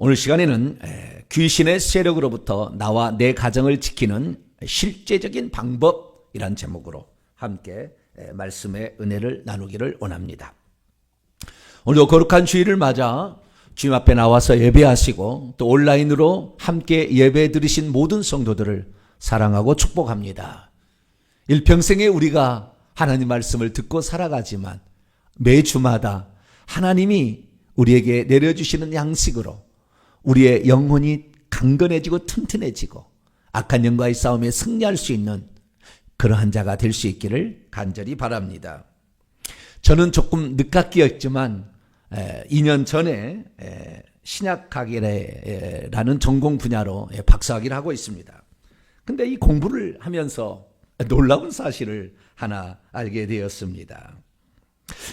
오늘 시간에는 귀신의 세력으로부터 나와 내 가정을 지키는 실제적인 방법이란 제목으로 함께 말씀의 은혜를 나누기를 원합니다. 오늘도 거룩한 주일을 맞아 주님 앞에 나와서 예배하시고 또 온라인으로 함께 예배 드리신 모든 성도들을 사랑하고 축복합니다. 일평생에 우리가 하나님 말씀을 듣고 살아가지만 매주마다 하나님이 우리에게 내려주시는 양식으로 우리의 영혼이 강건해지고 튼튼해지고 악한 영과의 싸움에 승리할 수 있는 그러한 자가 될 수 있기를 간절히 바랍니다. 저는 조금 늦깎이였지만 2년 전에 신약학이라는 전공 분야로 박사학위를 하고 있습니다. 근데 이 공부를 하면서 놀라운 사실을 하나 알게 되었습니다.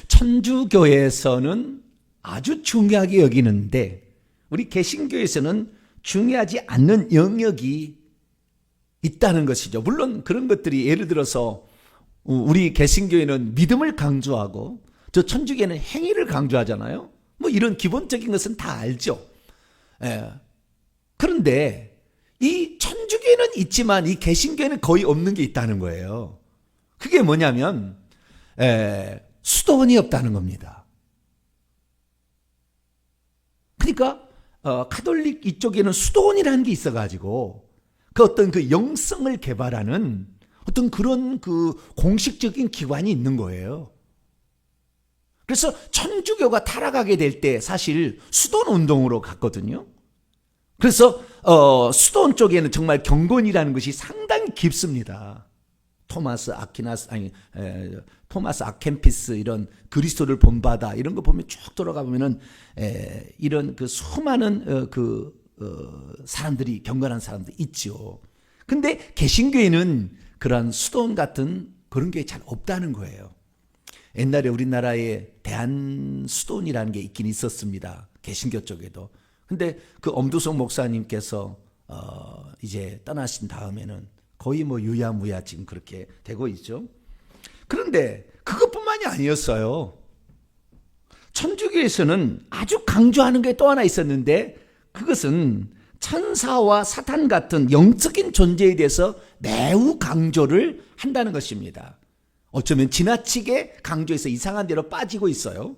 천주교에서는 아주 중요하게 여기는데 우리 개신교에서는 중요하지 않는 영역이 있다는 것이죠. 물론 그런 것들이 예를 들어서 우리 개신교에는 믿음을 강조하고 저 천주교에는 행위를 강조하잖아요. 뭐 이런 기본적인 것은 다 알죠. 그런데 이 천주교에는 있지만 이 개신교에는 거의 없는 게 있다는 거예요. 그게 뭐냐면 수도원이 없다는 겁니다. 그러니까 카톨릭 이쪽에는 수도원이라는 게 있어가지고 그 어떤 그 영성을 개발하는 어떤 그런 그 공식적인 기관이 있는 거예요. 그래서 천주교가 타락하게 될 때 사실 수도원 운동으로 갔거든요. 그래서 수도원 쪽에는 정말 경건이라는 것이 상당히 깊습니다. 토마스 아켄피스 이런 그리스도를 본받아 이런 거 보면 쭉 돌아가 보면은 이런 그 수많은 사람들이 경건한 사람들이 있죠. 근데 개신교에는 그런 수도원 같은 그런 게 잘 없다는 거예요. 옛날에 우리나라에 대한수도원이라는 게 있긴 있었습니다. 개신교 쪽에도. 근데 그 엄두성 목사님께서 이제 떠나신 다음에는 거의 뭐 유야무야 지금 그렇게 되고 있죠. 그런데 그것뿐만이 아니었어요. 천주교에서는 아주 강조하는 게 또 하나 있었는데 그것은 천사와 사탄 같은 영적인 존재에 대해서 매우 강조를 한다는 것입니다. 어쩌면 지나치게 강조해서 이상한 데로 빠지고 있어요.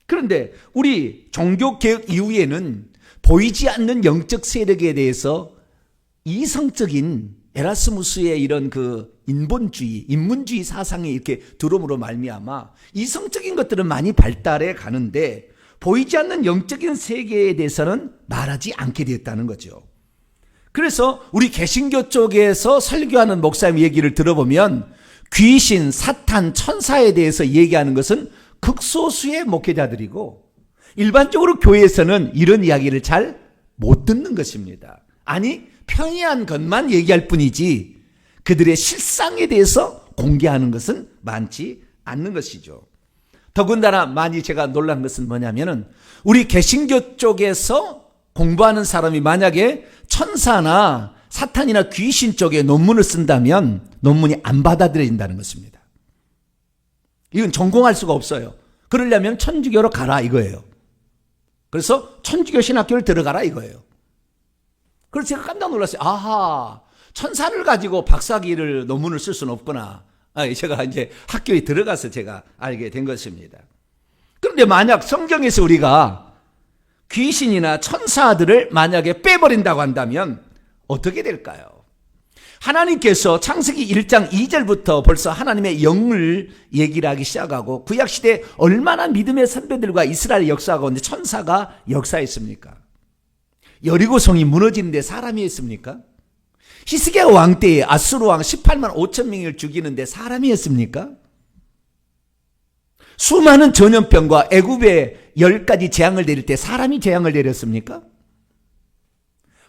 그런데 우리 종교개혁 이후에는 보이지 않는 영적 세력에 대해서 이성적인 에라스무스의 이런 그 인본주의, 인문주의 사상이 이렇게 들어옴으로 말미암아 이성적인 것들은 많이 발달해 가는데 보이지 않는 영적인 세계에 대해서는 말하지 않게 되었다는 거죠. 그래서 우리 개신교 쪽에서 설교하는 목사님 얘기를 들어보면 귀신, 사탄, 천사에 대해서 얘기하는 것은 극소수의 목회자들이고 일반적으로 교회에서는 이런 이야기를 잘 못 듣는 것입니다. 아니 편의한 것만 얘기할 뿐이지 그들의 실상에 대해서 공개하는 것은 많지 않는 것이죠. 더군다나 많이 제가 놀란 것은 뭐냐면은 우리 개신교 쪽에서 공부하는 사람이 만약에 천사나 사탄이나 귀신 쪽에 논문을 쓴다면 논문이 안 받아들여진다는 것입니다. 이건 전공할 수가 없어요. 그러려면 천주교로 가라 이거예요. 그래서 천주교 신학교를 들어가라 이거예요. 그래서 제가 깜짝 놀랐어요. 아하, 천사를 가지고 박사학위를 논문을 쓸 수는 없구나. 제가 이제 학교에 들어가서 제가 알게 된 것입니다. 그런데 만약 성경에서 우리가 귀신이나 천사들을 만약에 빼버린다고 한다면 어떻게 될까요? 하나님께서 창세기 1장 2절부터 벌써 하나님의 영을 얘기를 하기 시작하고 구약시대 얼마나 믿음의 선배들과 이스라엘 역사하고 있는데 천사가 역사했습니까? 여리고성이 무너지는데 사람이 했습니까? 히스기야 왕 때에 아수르 왕 18만 5천 명을 죽이는데 사람이 했습니까? 수많은 전염병과 애굽에 10가지 재앙을 내릴 때 사람이 재앙을 내렸습니까?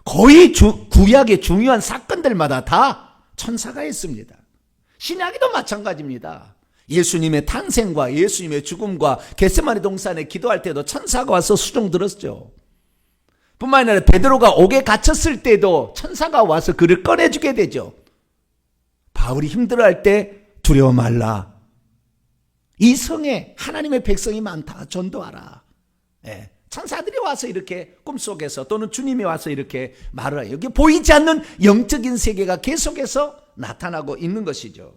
거의 구약의 중요한 사건들마다 다 천사가 했습니다. 신약에도 마찬가지입니다. 예수님의 탄생과 예수님의 죽음과 겟세마네 동산에 기도할 때도 천사가 와서 수종 들었죠. 뿐만 아니라 베드로가 옥에 갇혔을 때도 천사가 와서 그를 꺼내주게 되죠. 바울이 힘들어할 때 두려워 말라. 이 성에 하나님의 백성이 많다. 전도하라. 천사들이 와서 이렇게 꿈속에서 또는 주님이 와서 이렇게 말을 해요. 이게 보이지 않는 영적인 세계가 계속해서 나타나고 있는 것이죠.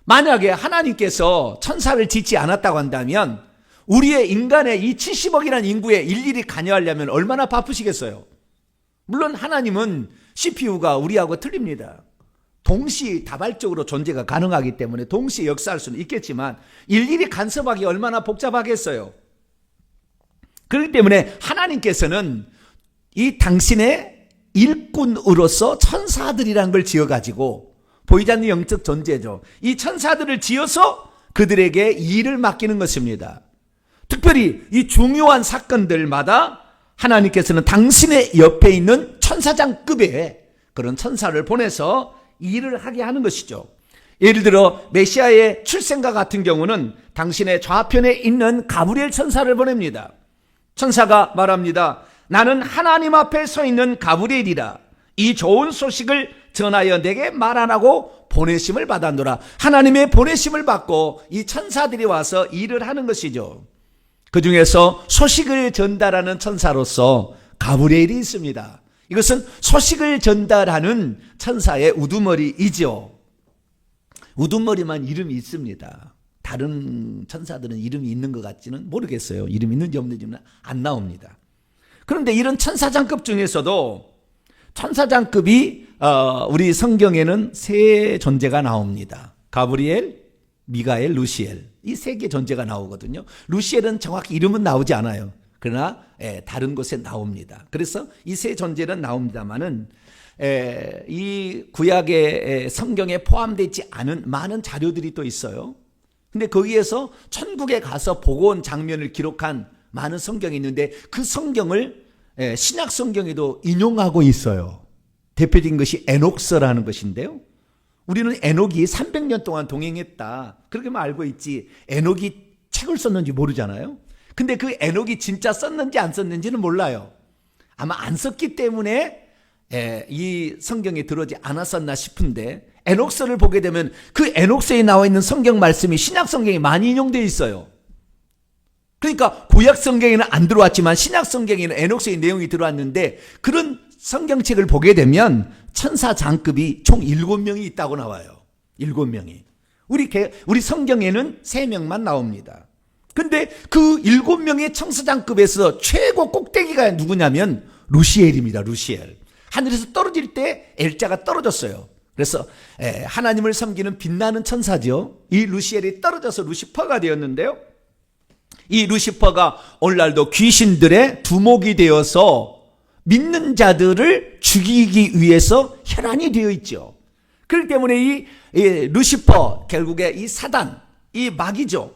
만약에 하나님께서 천사를 짓지 않았다고 한다면 우리의 인간의 이 70억이라는 인구에 일일이 관여하려면 얼마나 바쁘시겠어요? 물론 하나님은 CPU가 우리하고 틀립니다. 동시다발적으로 존재가 가능하기 때문에 동시에 역사할 수는 있겠지만 일일이 간섭하기 얼마나 복잡하겠어요. 그렇기 때문에 하나님께서는 이 당신의 일꾼으로서 천사들이라는 걸 지어가지고 보이지 않는 영적 존재죠. 이 천사들을 지어서 그들에게 일을 맡기는 것입니다. 특별히 이 중요한 사건들마다 하나님께서는 당신의 옆에 있는 천사장급의 그런 천사를 보내서 일을 하게 하는 것이죠. 예를 들어 메시아의 출생과 같은 경우는 당신의 좌편에 있는 가브리엘 천사를 보냅니다. 천사가 말합니다. 나는 하나님 앞에 서 있는 가브리엘이라. 이 좋은 소식을 전하여 내게 말하라고 보내심을 받았노라. 하나님의 보내심을 받고 이 천사들이 와서 일을 하는 것이죠. 그 중에서 소식을 전달하는 천사로서 가브리엘이 있습니다. 이것은 소식을 전달하는 천사의 우두머리이죠. 우두머리만 이름이 있습니다. 다른 천사들은 이름이 있는 것 같지는 모르겠어요. 이름이 있는지 없는지는 안 나옵니다. 그런데 이런 천사장급 중에서도 천사장급이 우리 성경에는 세 존재가 나옵니다. 가브리엘, 미가엘, 루시엘. 이 세 개 존재가 나오거든요. 루시엘은 정확히 이름은 나오지 않아요. 그러나 다른 곳에 나옵니다. 그래서 이 세 존재는 나옵니다만은 이 구약의 성경에 포함되지 않은 많은 자료들이 또 있어요. 근데 거기에서 천국에 가서 보고 온 장면을 기록한 많은 성경이 있는데 그 성경을 신약 성경에도 인용하고 있어요. 대표적인 것이 에녹서라는 것인데요. 우리는 에녹이 300년 동안 동행했다. 그렇게만 알고 있지 에녹이 책을 썼는지 모르잖아요. 근데 그 에녹이 진짜 썼는지 안 썼는지는 몰라요. 아마 안 썼기 때문에 이 성경에 들어오지 않았었나 싶은데 에녹서를 보게 되면 그 에녹서에 나와 있는 성경 말씀이 신약 성경에 많이 인용되어 있어요. 그러니까 구약 성경에는 안 들어왔지만 신약 성경에는 에녹서의 내용이 들어왔는데 그런 성경책을 보게 되면 천사 장급이 총 7명이 있다고 나와요. 7명이. 우리 성경에는 3명만 나옵니다. 근데 그 7명의 천사장급에서 최고 꼭대기가 누구냐면 루시엘입니다. 루시엘. 하늘에서 떨어질 때 엘자가 떨어졌어요. 그래서 하나님을 섬기는 빛나는 천사죠. 이 루시엘이 떨어져서 루시퍼가 되었는데요. 이 루시퍼가 오늘날도 귀신들의 두목이 되어서 믿는 자들을 죽이기 위해서 혈안이 되어 있죠. 그렇기 때문에 이 루시퍼, 결국에 이 사단, 이 마귀죠.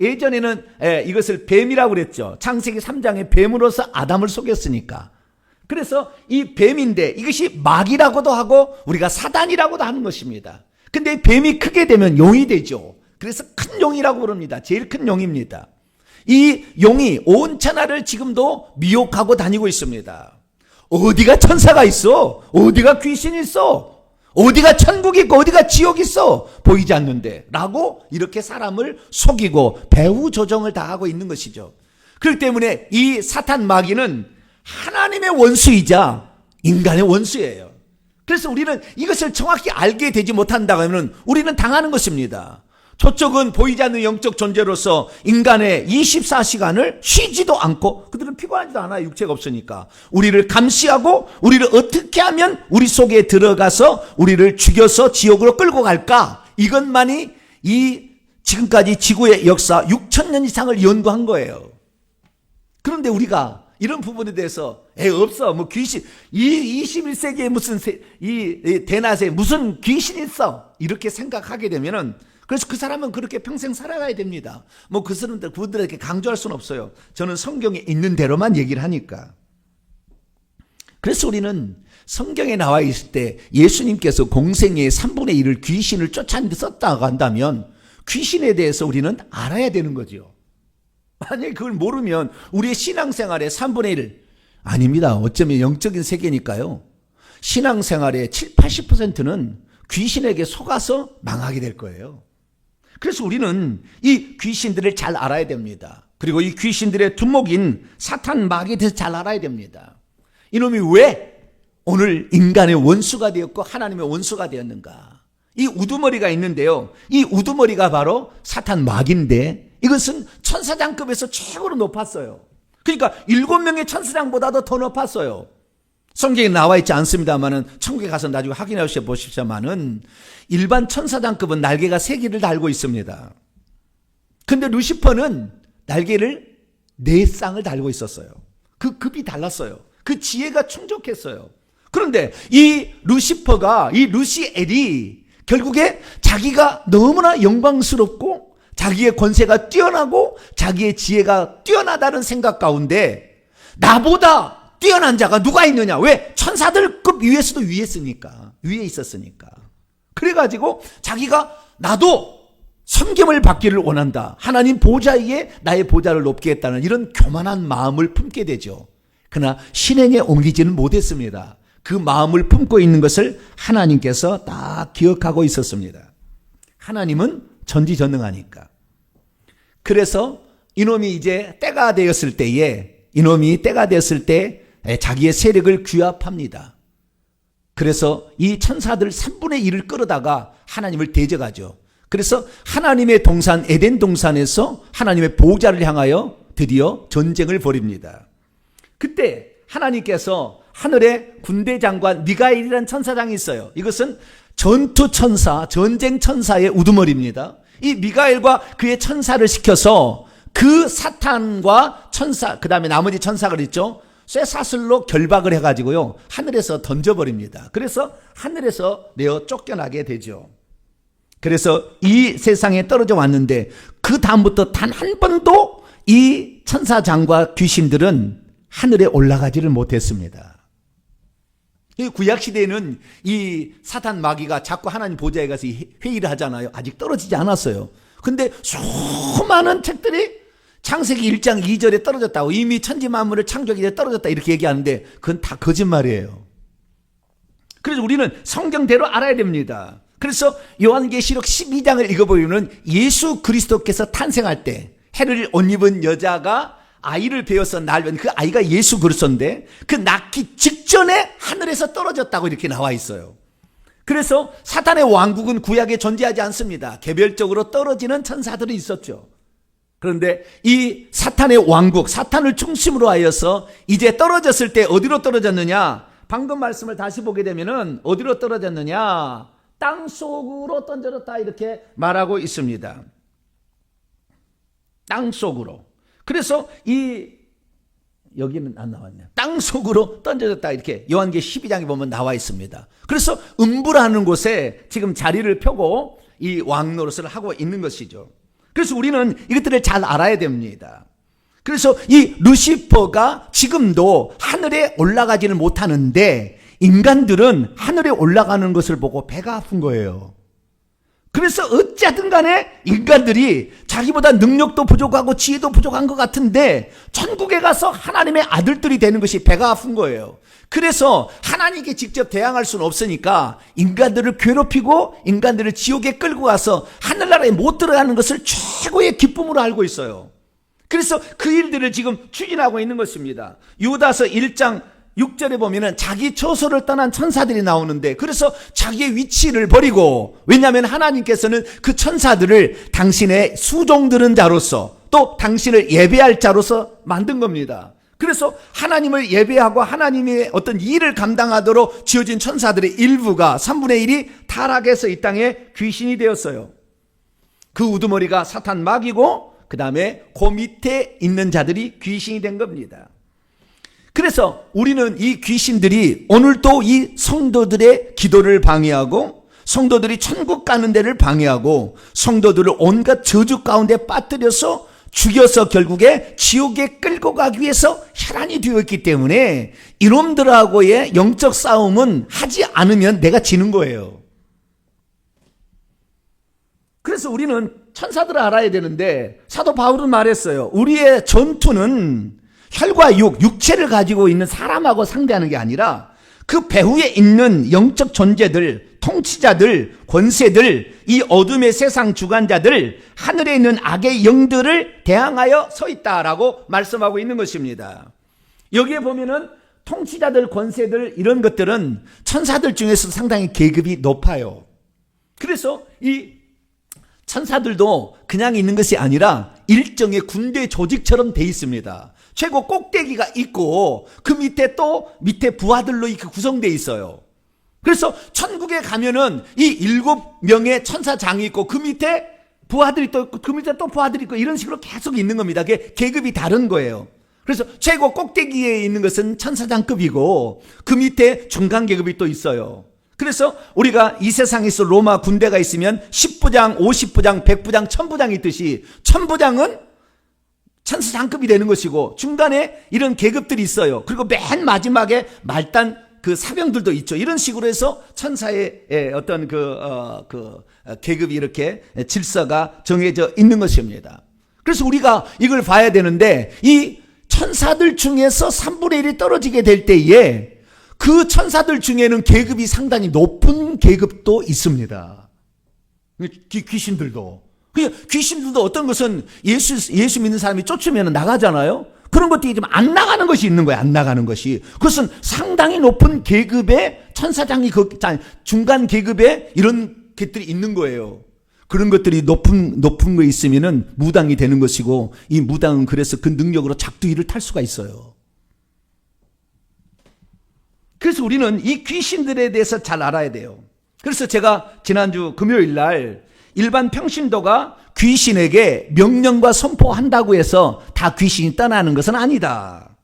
예전에는 이것을 뱀이라고 그랬죠. 창세기 3장에 뱀으로서 아담을 속였으니까. 그래서 이 뱀인데 이것이 마귀라고도 하고 우리가 사단이라고도 하는 것입니다. 근데 뱀이 크게 되면 용이 되죠. 그래서 큰 용이라고 부릅니다. 제일 큰 용입니다. 이 용이 온 천하를 지금도 미혹하고 다니고 있습니다. 어디가 천사가 있어? 어디가 귀신이 있어? 어디가 천국이 있고 어디가 지옥이 있어? 보이지 않는데 라고 이렇게 사람을 속이고 배후 조정을 다 하고 있는 것이죠. 그렇기 때문에 이 사탄 마귀는 하나님의 원수이자 인간의 원수예요. 그래서 우리는 이것을 정확히 알게 되지 못한다고 하면 우리는 당하는 것입니다. 저쪽은 보이지 않는 영적 존재로서 인간의 24시간을 쉬지도 않고 그들은 피곤하지도 않아요. 육체가 없으니까. 우리를 감시하고 우리를 어떻게 하면 우리 속에 들어가서 우리를 죽여서 지옥으로 끌고 갈까? 이것만이 이 지금까지 지구의 역사 6,000년 이상을 연구한 거예요. 그런데 우리가 이런 부분에 대해서 없어. 뭐 귀신, 이 21세기에 무슨 이 대낮에 무슨 귀신이 있어. 이렇게 생각하게 되면은 그래서 그 사람은 그렇게 평생 살아가야 됩니다. 뭐 그분들에게 강조할 수는 없어요. 저는 성경에 있는 대로만 얘기를 하니까. 그래서 우리는 성경에 나와 있을 때 예수님께서 공생애의 3분의 1을 귀신을 쫓아내는데 썼다고 한다면 귀신에 대해서 우리는 알아야 되는 거죠. 만약에 그걸 모르면 우리의 신앙생활의 3분의 1 아닙니다. 어쩌면 영적인 세계니까요. 신앙생활의 7, 80%는 귀신에게 속아서 망하게 될 거예요. 그래서 우리는 이 귀신들을 잘 알아야 됩니다. 그리고 이 귀신들의 두목인 사탄 마귀에 대해서 잘 알아야 됩니다. 이놈이 왜 오늘 인간의 원수가 되었고 하나님의 원수가 되었는가? 이 우두머리가 있는데요. 이 우두머리가 바로 사탄 마귀인데 이것은 천사장급에서 최고로 높았어요. 그러니까 7명의 천사장보다도 더 높았어요. 성경에 나와 있지 않습니다만은 천국에 가서 나중에 확인해 보십시오만은 일반 천사장급은 날개가 3개를 달고 있습니다. 근데 루시퍼는 날개를 4쌍을 달고 있었어요. 그 급이 달랐어요. 그 지혜가 충족했어요. 그런데 이 루시퍼가, 이 루시엘이 결국에 자기가 너무나 영광스럽고 자기의 권세가 뛰어나고 자기의 지혜가 뛰어나다는 생각 가운데 나보다 뛰어난 자가 누가 있느냐? 왜? 천사들급 위에서도 위에 있었으니까. 그래가지고 자기가 나도 섬김을 받기를 원한다. 하나님 보좌 위에 나의 보좌를 높게 했다는 이런 교만한 마음을 품게 되죠. 그러나 실행에 옮기지는 못했습니다. 그 마음을 품고 있는 것을 하나님께서 다 기억하고 있었습니다. 하나님은 전지전능하니까. 그래서 이놈이 이제 때가 되었을 때에 자기의 세력을 규합합니다. 그래서 이 천사들 3분의 1을 끌어다가 하나님을 대적하죠. 그래서 하나님의 동산 에덴 동산에서 하나님의 보좌를 향하여 드디어 전쟁을 벌입니다. 그때 하나님께서 하늘의 군대 장관 미가엘이라는 천사장이 있어요. 이것은 전투 천사, 전쟁 천사의 우두머리입니다. 이 미가엘과 그의 천사를 시켜서 그 사탄과 천사, 그 다음에 나머지 천사가 있죠. 쇠사슬로 결박을 해가지고요, 하늘에서 던져버립니다. 그래서 하늘에서 내어 쫓겨나게 되죠. 그래서 이 세상에 떨어져 왔는데 그 다음부터 단 한 번도 이 천사장과 귀신들은 하늘에 올라가지를 못했습니다. 구약시대에는 이 사탄 마귀가 자꾸 하나님 보좌에 가서 회의를 하잖아요. 아직 떨어지지 않았어요. 근데 수많은 책들이 창세기 1장 2절에 떨어졌다고, 이미 천지만물을 창조하기 전에 떨어졌다 이렇게 얘기하는데 그건 다 거짓말이에요. 그래서 우리는 성경대로 알아야 됩니다. 그래서 요한계시록 12장을 읽어보면 예수 그리스도께서 탄생할 때 해를 옷 입은 여자가 아이를 배워서 낳으면 그 아이가 예수 그리스도인데 그 낳기 직전에 하늘에서 떨어졌다고 이렇게 나와 있어요. 그래서 사탄의 왕국은 구약에 존재하지 않습니다. 개별적으로 떨어지는 천사들이 있었죠. 그런데 이 사탄의 왕국, 사탄을 중심으로 하여서 이제 떨어졌을 때 어디로 떨어졌느냐? 방금 말씀을 다시 보게 되면은 어디로 떨어졌느냐? 땅 속으로 던져졌다 이렇게 말하고 있습니다. 땅 속으로. 그래서 여기는 안 나왔네요. 땅 속으로 던져졌다 이렇게 요한계 12장에 보면 나와 있습니다. 그래서 음부라는 곳에 지금 자리를 펴고 이 왕노릇을 하고 있는 것이죠. 그래서 우리는 이것들을 잘 알아야 됩니다. 그래서 이 루시퍼가 지금도 하늘에 올라가지는 못하는데 인간들은 하늘에 올라가는 것을 보고 배가 아픈 거예요. 그래서 어쨌든 간에 인간들이 자기보다 능력도 부족하고 지혜도 부족한 것 같은데 천국에 가서 하나님의 아들들이 되는 것이 배가 아픈 거예요. 그래서 하나님께 직접 대항할 수는 없으니까 인간들을 괴롭히고 인간들을 지옥에 끌고 가서 하늘나라에 못 들어가는 것을 최고의 기쁨으로 알고 있어요. 그래서 그 일들을 지금 추진하고 있는 것입니다. 유다서 1장 6절에 보면은 자기 처소를 떠난 천사들이 나오는데, 그래서 자기의 위치를 버리고, 왜냐하면 하나님께서는 그 천사들을 당신의 수종드는 자로서 또 당신을 예배할 자로서 만든 겁니다. 그래서 하나님을 예배하고 하나님의 어떤 일을 감당하도록 지어진 천사들의 일부가 3분의 1이 타락해서 이 땅에 귀신이 되었어요. 그 우두머리가 사탄 마귀고 그 다음에 그 밑에 있는 자들이 귀신이 된 겁니다. 그래서 우리는 이 귀신들이 오늘도 이 성도들의 기도를 방해하고 성도들이 천국 가는 데를 방해하고 성도들을 온갖 저주 가운데 빠뜨려서 죽여서 결국에 지옥에 끌고 가기 위해서 혈안이 되어 있기 때문에 이놈들하고의 영적 싸움은 하지 않으면 내가 지는 거예요. 그래서 우리는 천사들을 알아야 되는데 사도 바울은 말했어요. 우리의 전투는 혈과 육체를 가지고 있는 사람하고 상대하는 게 아니라 그 배후에 있는 영적 존재들, 통치자들, 권세들, 이 어둠의 세상 주관자들, 하늘에 있는 악의 영들을 대항하여 서 있다라고 말씀하고 있는 것입니다. 여기에 보면은 통치자들, 권세들 이런 것들은 천사들 중에서 상당히 계급이 높아요. 그래서 이 천사들도 그냥 있는 것이 아니라 일정의 군대 조직처럼 돼 있습니다. 최고 꼭대기가 있고 그 밑에 또 밑에 부하들로 이렇게 구성되어 있어요. 그래서 천국에 가면은 이 7명의 천사장이 있고 그 밑에 부하들이 또 있고 그 밑에 또 부하들이 있고 이런 식으로 계속 있는 겁니다. 그게 계급이 다른 거예요. 그래서 최고 꼭대기에 있는 것은 천사장급이고 그 밑에 중간 계급이 또 있어요. 그래서 우리가 이 세상에서 로마 군대가 있으면 10부장, 50부장, 100부장, 1000부장이 있듯이 1000부장은 천사장급이 되는 것이고 중간에 이런 계급들이 있어요. 그리고 맨 마지막에 말단 그 사병들도 있죠. 이런 식으로 해서 천사의 어떤 계급이 이렇게 질서가 정해져 있는 것입니다. 그래서 우리가 이걸 봐야 되는데 이 천사들 중에서 3분의 1이 떨어지게 될 때에 그 천사들 중에는 계급이 상당히 높은 계급도 있습니다. 귀신들도. 귀신들도 어떤 것은 예수 믿는 사람이 쫓으면 나가잖아요. 그런 것들이 좀 안 나가는 것이 있는 거예요. 안 나가는 것이. 그것은 상당히 높은 계급의 천사장이 중간 계급에 이런 것들이 있는 거예요. 그런 것들이 높은 거 있으면은 무당이 되는 것이고 이 무당은 그래서 그 능력으로 작두위를 탈 수가 있어요. 그래서 우리는 이 귀신들에 대해서 잘 알아야 돼요. 그래서 제가 지난주 금요일 날 일반 평신도가 귀신에게 명령과 선포한다고 해서 다 귀신이 떠나는 것은 아니다.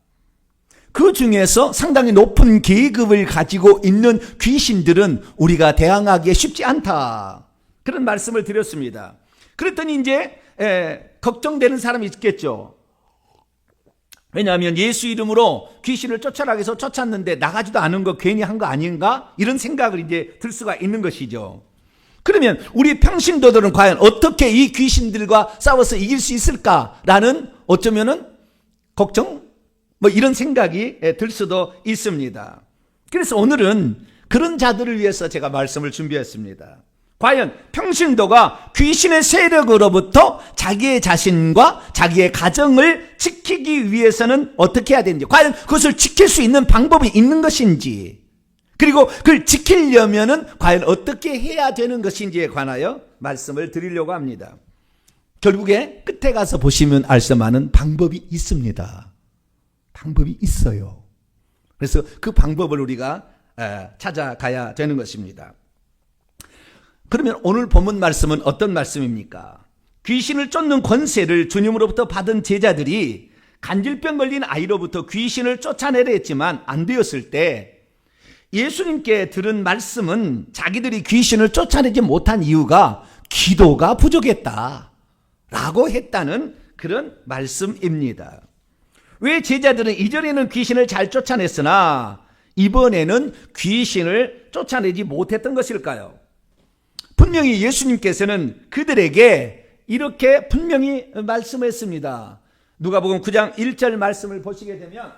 그 중에서 상당히 높은 계급을 가지고 있는 귀신들은 우리가 대항하기에 쉽지 않다. 그런 말씀을 드렸습니다. 그랬더니 이제 걱정되는 사람이 있겠죠. 왜냐하면 예수 이름으로 귀신을 쫓아라 해서 쫓았는데 나가지도 않은 거 괜히 한 거 아닌가? 이런 생각을 이제 들 수가 있는 것이죠. 그러면 우리 평신도들은 과연 어떻게 이 귀신들과 싸워서 이길 수 있을까라는 어쩌면은 걱정? 이런 생각이 들 수도 있습니다. 그래서 오늘은 그런 자들을 위해서 제가 말씀을 준비했습니다. 과연 평신도가 귀신의 세력으로부터 자기의 자신과 자기의 가정을 지키기 위해서는 어떻게 해야 되는지, 과연 그것을 지킬 수 있는 방법이 있는 것인지, 그리고 그걸 지키려면은 과연 어떻게 해야 되는 것인지에 관하여 말씀을 드리려고 합니다. 결국에 끝에 가서 보시면 알 수 많은 방법이 있습니다. 방법이 있어요. 그래서 그 방법을 우리가 찾아가야 되는 것입니다. 그러면 오늘 본문 말씀은 어떤 말씀입니까? 귀신을 쫓는 권세를 주님으로부터 받은 제자들이 간질병 걸린 아이로부터 귀신을 쫓아내려 했지만 안 되었을 때 예수님께 들은 말씀은 자기들이 귀신을 쫓아내지 못한 이유가 기도가 부족했다라고 했다는 그런 말씀입니다. 왜 제자들은 이전에는 귀신을 잘 쫓아냈으나 이번에는 귀신을 쫓아내지 못했던 것일까요? 분명히 예수님께서는 그들에게 이렇게 분명히 말씀했습니다. 누가복음 9장 1절 말씀을 보시게 되면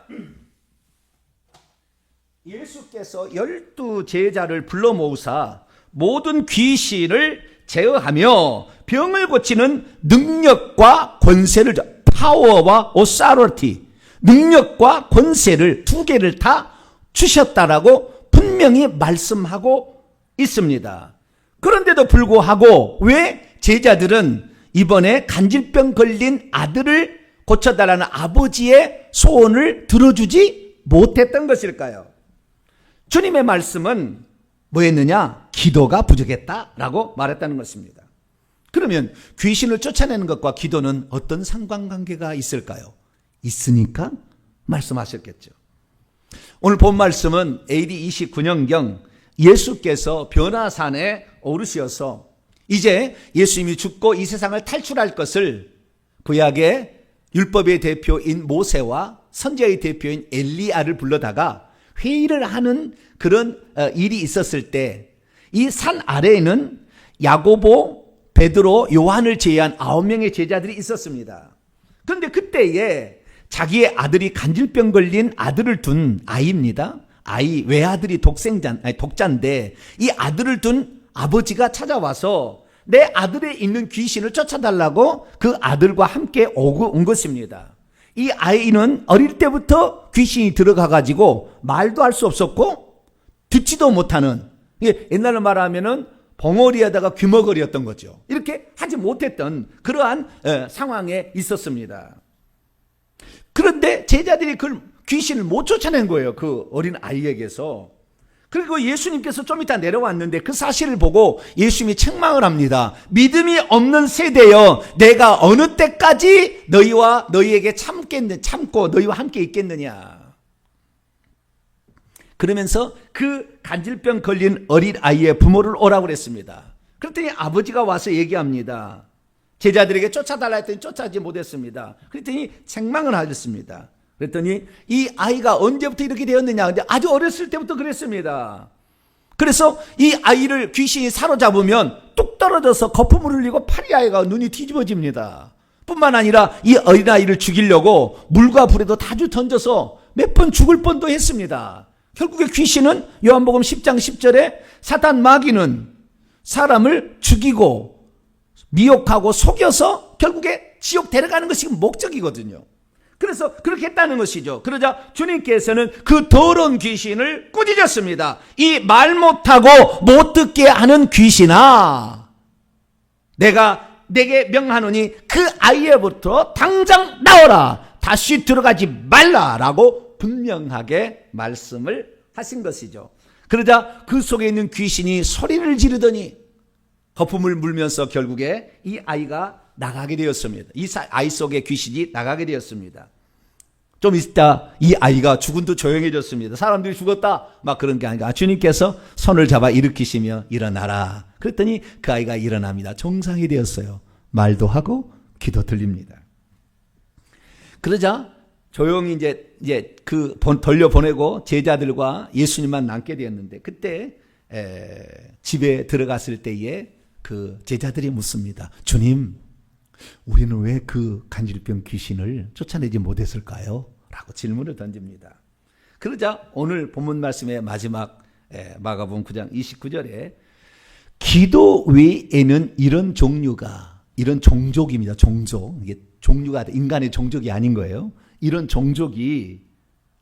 예수께서 12 제자를 불러 모으사 모든 귀신을 제어하며 병을 고치는 능력과 권세를, 파워와 오사리티, 능력과 권세를 두 개를 다 주셨다라고 분명히 말씀하고 있습니다. 그런데도 불구하고 왜 제자들은 이번에 간질병 걸린 아들을 고쳐달라는 아버지의 소원을 들어주지 못했던 것일까요? 주님의 말씀은 뭐였느냐? 기도가 부족했다라고 말했다는 것입니다. 그러면 귀신을 쫓아내는 것과 기도는 어떤 상관관계가 있을까요? 있으니까 말씀하셨겠죠. 오늘 본 말씀은 AD 29년경 예수께서 변화산에 오르셔서 이제 예수님이 죽고 이 세상을 탈출할 것을 구약의 율법의 대표인 모세와 선지자의 대표인 엘리야를 불러다가 회의를 하는 그런 일이 있었을 때 이 산 아래에는 야고보, 베드로, 요한을 제외한 9명의 제자들이 있었습니다. 그런데 그때에 자기의 아들이 간질병 걸린 아들을 둔 아이입니다. 외아들이 독자인데 이 아들을 둔 아버지가 찾아와서 내 아들에 있는 귀신을 쫓아달라고 그 아들과 함께 온 것입니다. 이 아이는 어릴 때부터 귀신이 들어가가지고 말도 할 수 없었고 듣지도 못하는, 옛날로 말하면은 벙어리에다가 귀머거리였던 거죠. 이렇게 하지 못했던 그러한 상황에 있었습니다. 그런데 제자들이 그 귀신을 못 쫓아낸 거예요. 그 어린 아이에게서. 그리고 예수님께서 좀 이따 내려왔는데 그 사실을 보고 예수님이 책망을 합니다. 믿음이 없는 세대여, 내가 어느 때까지 너희와 너희에게 참고 너희와 함께 있겠느냐. 그러면서 그 간질병 걸린 어린 아이의 부모를 오라고 그랬습니다. 그랬더니 아버지가 와서 얘기합니다. 제자들에게 쫓아달라 했더니 쫓아가지 못했습니다. 그랬더니 책망을 하셨습니다. 그랬더니 이 아이가 언제부터 이렇게 되었느냐. 근데 아주 어렸을 때부터 그랬습니다. 그래서 이 아이를 귀신이 사로잡으면 뚝 떨어져서 거품을 흘리고 파리아이가 눈이 뒤집어집니다. 뿐만 아니라 이 어린아이를 죽이려고 물과 불에도 다주 던져서 몇 번 죽을 뻔도 했습니다. 결국에 귀신은 요한복음 10장 10절에 사탄 마귀는 사람을 죽이고 미혹하고 속여서 결국에 지옥 데려가는 것이 목적이거든요. 그래서 그렇게 했다는 것이죠. 그러자 주님께서는 그 더러운 귀신을 꾸짖었습니다. 이 말 못하고 못 듣게 하는 귀신아, 내가 내게 명하노니 그 아이에부터 당장 나오라, 다시 들어가지 말라라고 분명하게 말씀을 하신 것이죠. 그러자 그 속에 있는 귀신이 소리를 지르더니 거품을 물면서 결국에 이 아이가 나가게 되었습니다. 이 아이 속의 귀신이 나가게 되었습니다. 좀 있다 이 아이가 죽은 듯 조용해졌습니다. 사람들이 죽었다 막 그런 게 아니라 주님께서 손을 잡아 일으키시며 일어나라. 그랬더니 그 아이가 일어납니다. 정상이 되었어요. 말도 하고 귀도 들립니다. 그러자 조용히 이제 돌려보내고 제자들과 예수님만 남게 되었는데, 그때 집에 들어갔을 때에 그 제자들이 묻습니다. 주님, 우리는 왜 그 간질병 귀신을 쫓아내지 못했을까요? 라고 질문을 던집니다. 그러자 오늘 본문 말씀의 마지막 마가복음 9장 29절에 기도 외에는 이런 종족입니다. 종족. 이게 종류가 인간의 종족이 아닌 거예요. 이런 종족이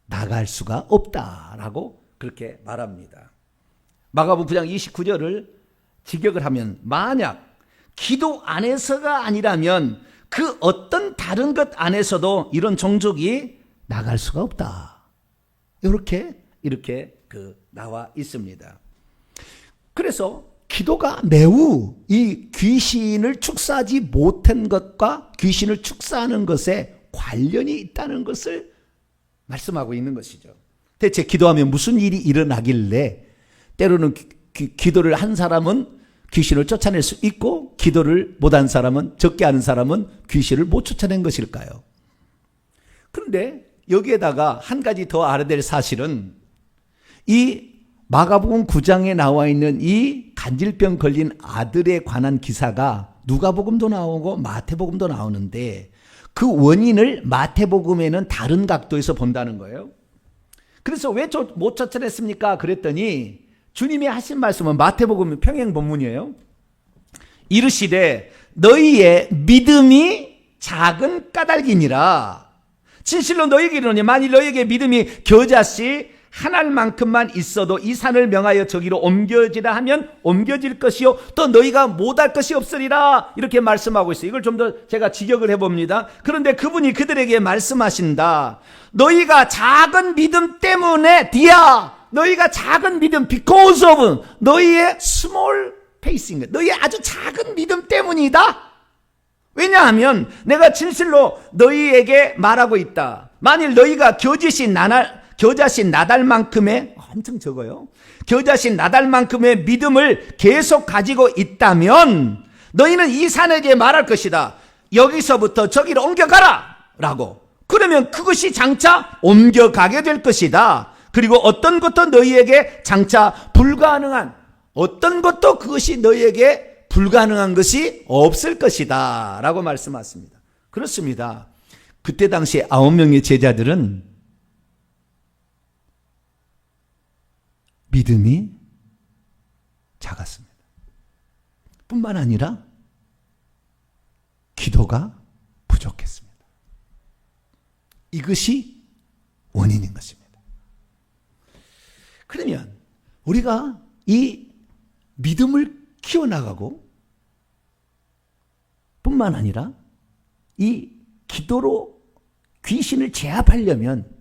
나갈 수가 없다라고 그렇게 말합니다. 마가복음 9장 29절을 직역을 하면, 만약 기도 안에서가 아니라면 그 어떤 다른 것 안에서도 이런 종족이 나갈 수가 없다. 이렇게 나와 있습니다. 그래서 기도가 매우 이 귀신을 축사하지 못한 것과 귀신을 축사하는 것에 관련이 있다는 것을 말씀하고 있는 것이죠. 대체 기도하면 무슨 일이 일어나길래 때로는 기도를 한 사람은 귀신을 쫓아낼 수 있고 기도를 못한 사람은, 적게 하는 사람은 귀신을 못 쫓아낸 것일까요? 그런데 여기에다가 한 가지 더 알아야 될 사실은, 이 마가복음 9장에 나와 있는 이 간질병 걸린 아들에 관한 기사가 누가복음도 나오고 마태복음도 나오는데 그 원인을 마태복음에는 다른 각도에서 본다는 거예요. 그래서 왜 못 쫓아냈습니까? 그랬더니 주님이 하신 말씀은 마태복음 평행 본문이에요. 이르시되 너희의 믿음이 작은 까닭이니라. 진실로 너희에게 이르노니 만일 너희에게 믿음이 겨자씨 한 알만큼만 있어도 이 산을 명하여 저기로 옮겨지라 하면 옮겨질 것이요 또 너희가 못할 것이 없으리라. 이렇게 말씀하고 있어요. 이걸 좀 더 제가 직역을 해봅니다. 그런데 그분이 그들에게 말씀하신다. 너희가 작은 믿음 때문에 너희가 작은 믿음, because of 너희의 small faith인, 너희의 아주 작은 믿음 때문이다. 왜냐하면 내가 진실로 너희에게 말하고 있다. 만일 너희가 겨자씨 나달만큼의, 엄청 적어요, 겨자씨 나달만큼의 믿음을 계속 가지고 있다면 너희는 이 산에게 말할 것이다. 여기서부터 저기로 옮겨가라 라고. 그러면 그것이 장차 옮겨가게 될 것이다. 그리고 어떤 것도 너희에게 장차 어떤 것도 그것이 너희에게 불가능한 것이 없을 것이다 라고 말씀하십니다. 그렇습니다. 그때 당시 9명의 제자들은 믿음이 작았습니다. 뿐만 아니라 기도가 부족했습니다. 이것이 원인인 것입니다. 그러면 우리가 이 믿음을 키워나가고 뿐만 아니라 이 기도로 귀신을 제압하려면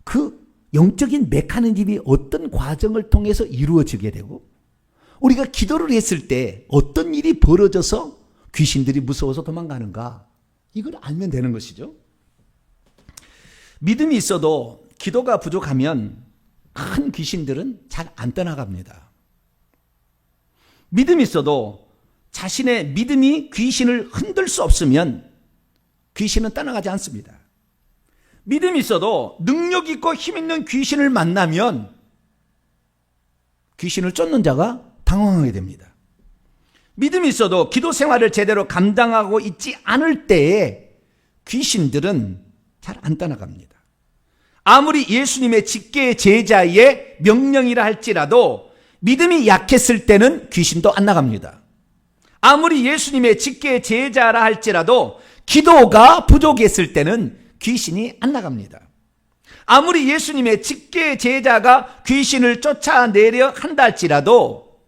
그 영적인 메커니즘이 어떤 과정을 통해서 이루어지게 되고 우리가 기도를 했을 때 어떤 일이 벌어져서 귀신들이 무서워서 도망가는가, 이걸 알면 되는 것이죠. 믿음이 있어도 기도가 부족하면 큰 귀신들은 잘 안 떠나갑니다. 믿음이 있어도 자신의 믿음이 귀신을 흔들 수 없으면 귀신은 떠나가지 않습니다. 믿음이 있어도 능력 있고 힘 있는 귀신을 만나면 귀신을 쫓는 자가 당황하게 됩니다. 믿음이 있어도 기도 생활을 제대로 감당하고 있지 않을 때에 귀신들은 잘 안 떠나갑니다. 아무리 예수님의 직계 제자의 명령이라 할지라도 믿음이 약했을 때는 귀신도 안 나갑니다. 아무리 예수님의 직계 제자라 할지라도 기도가 부족했을 때는 귀신이 안 나갑니다. 아무리 예수님의 직계 제자가 귀신을 쫓아내려 한다 할지라도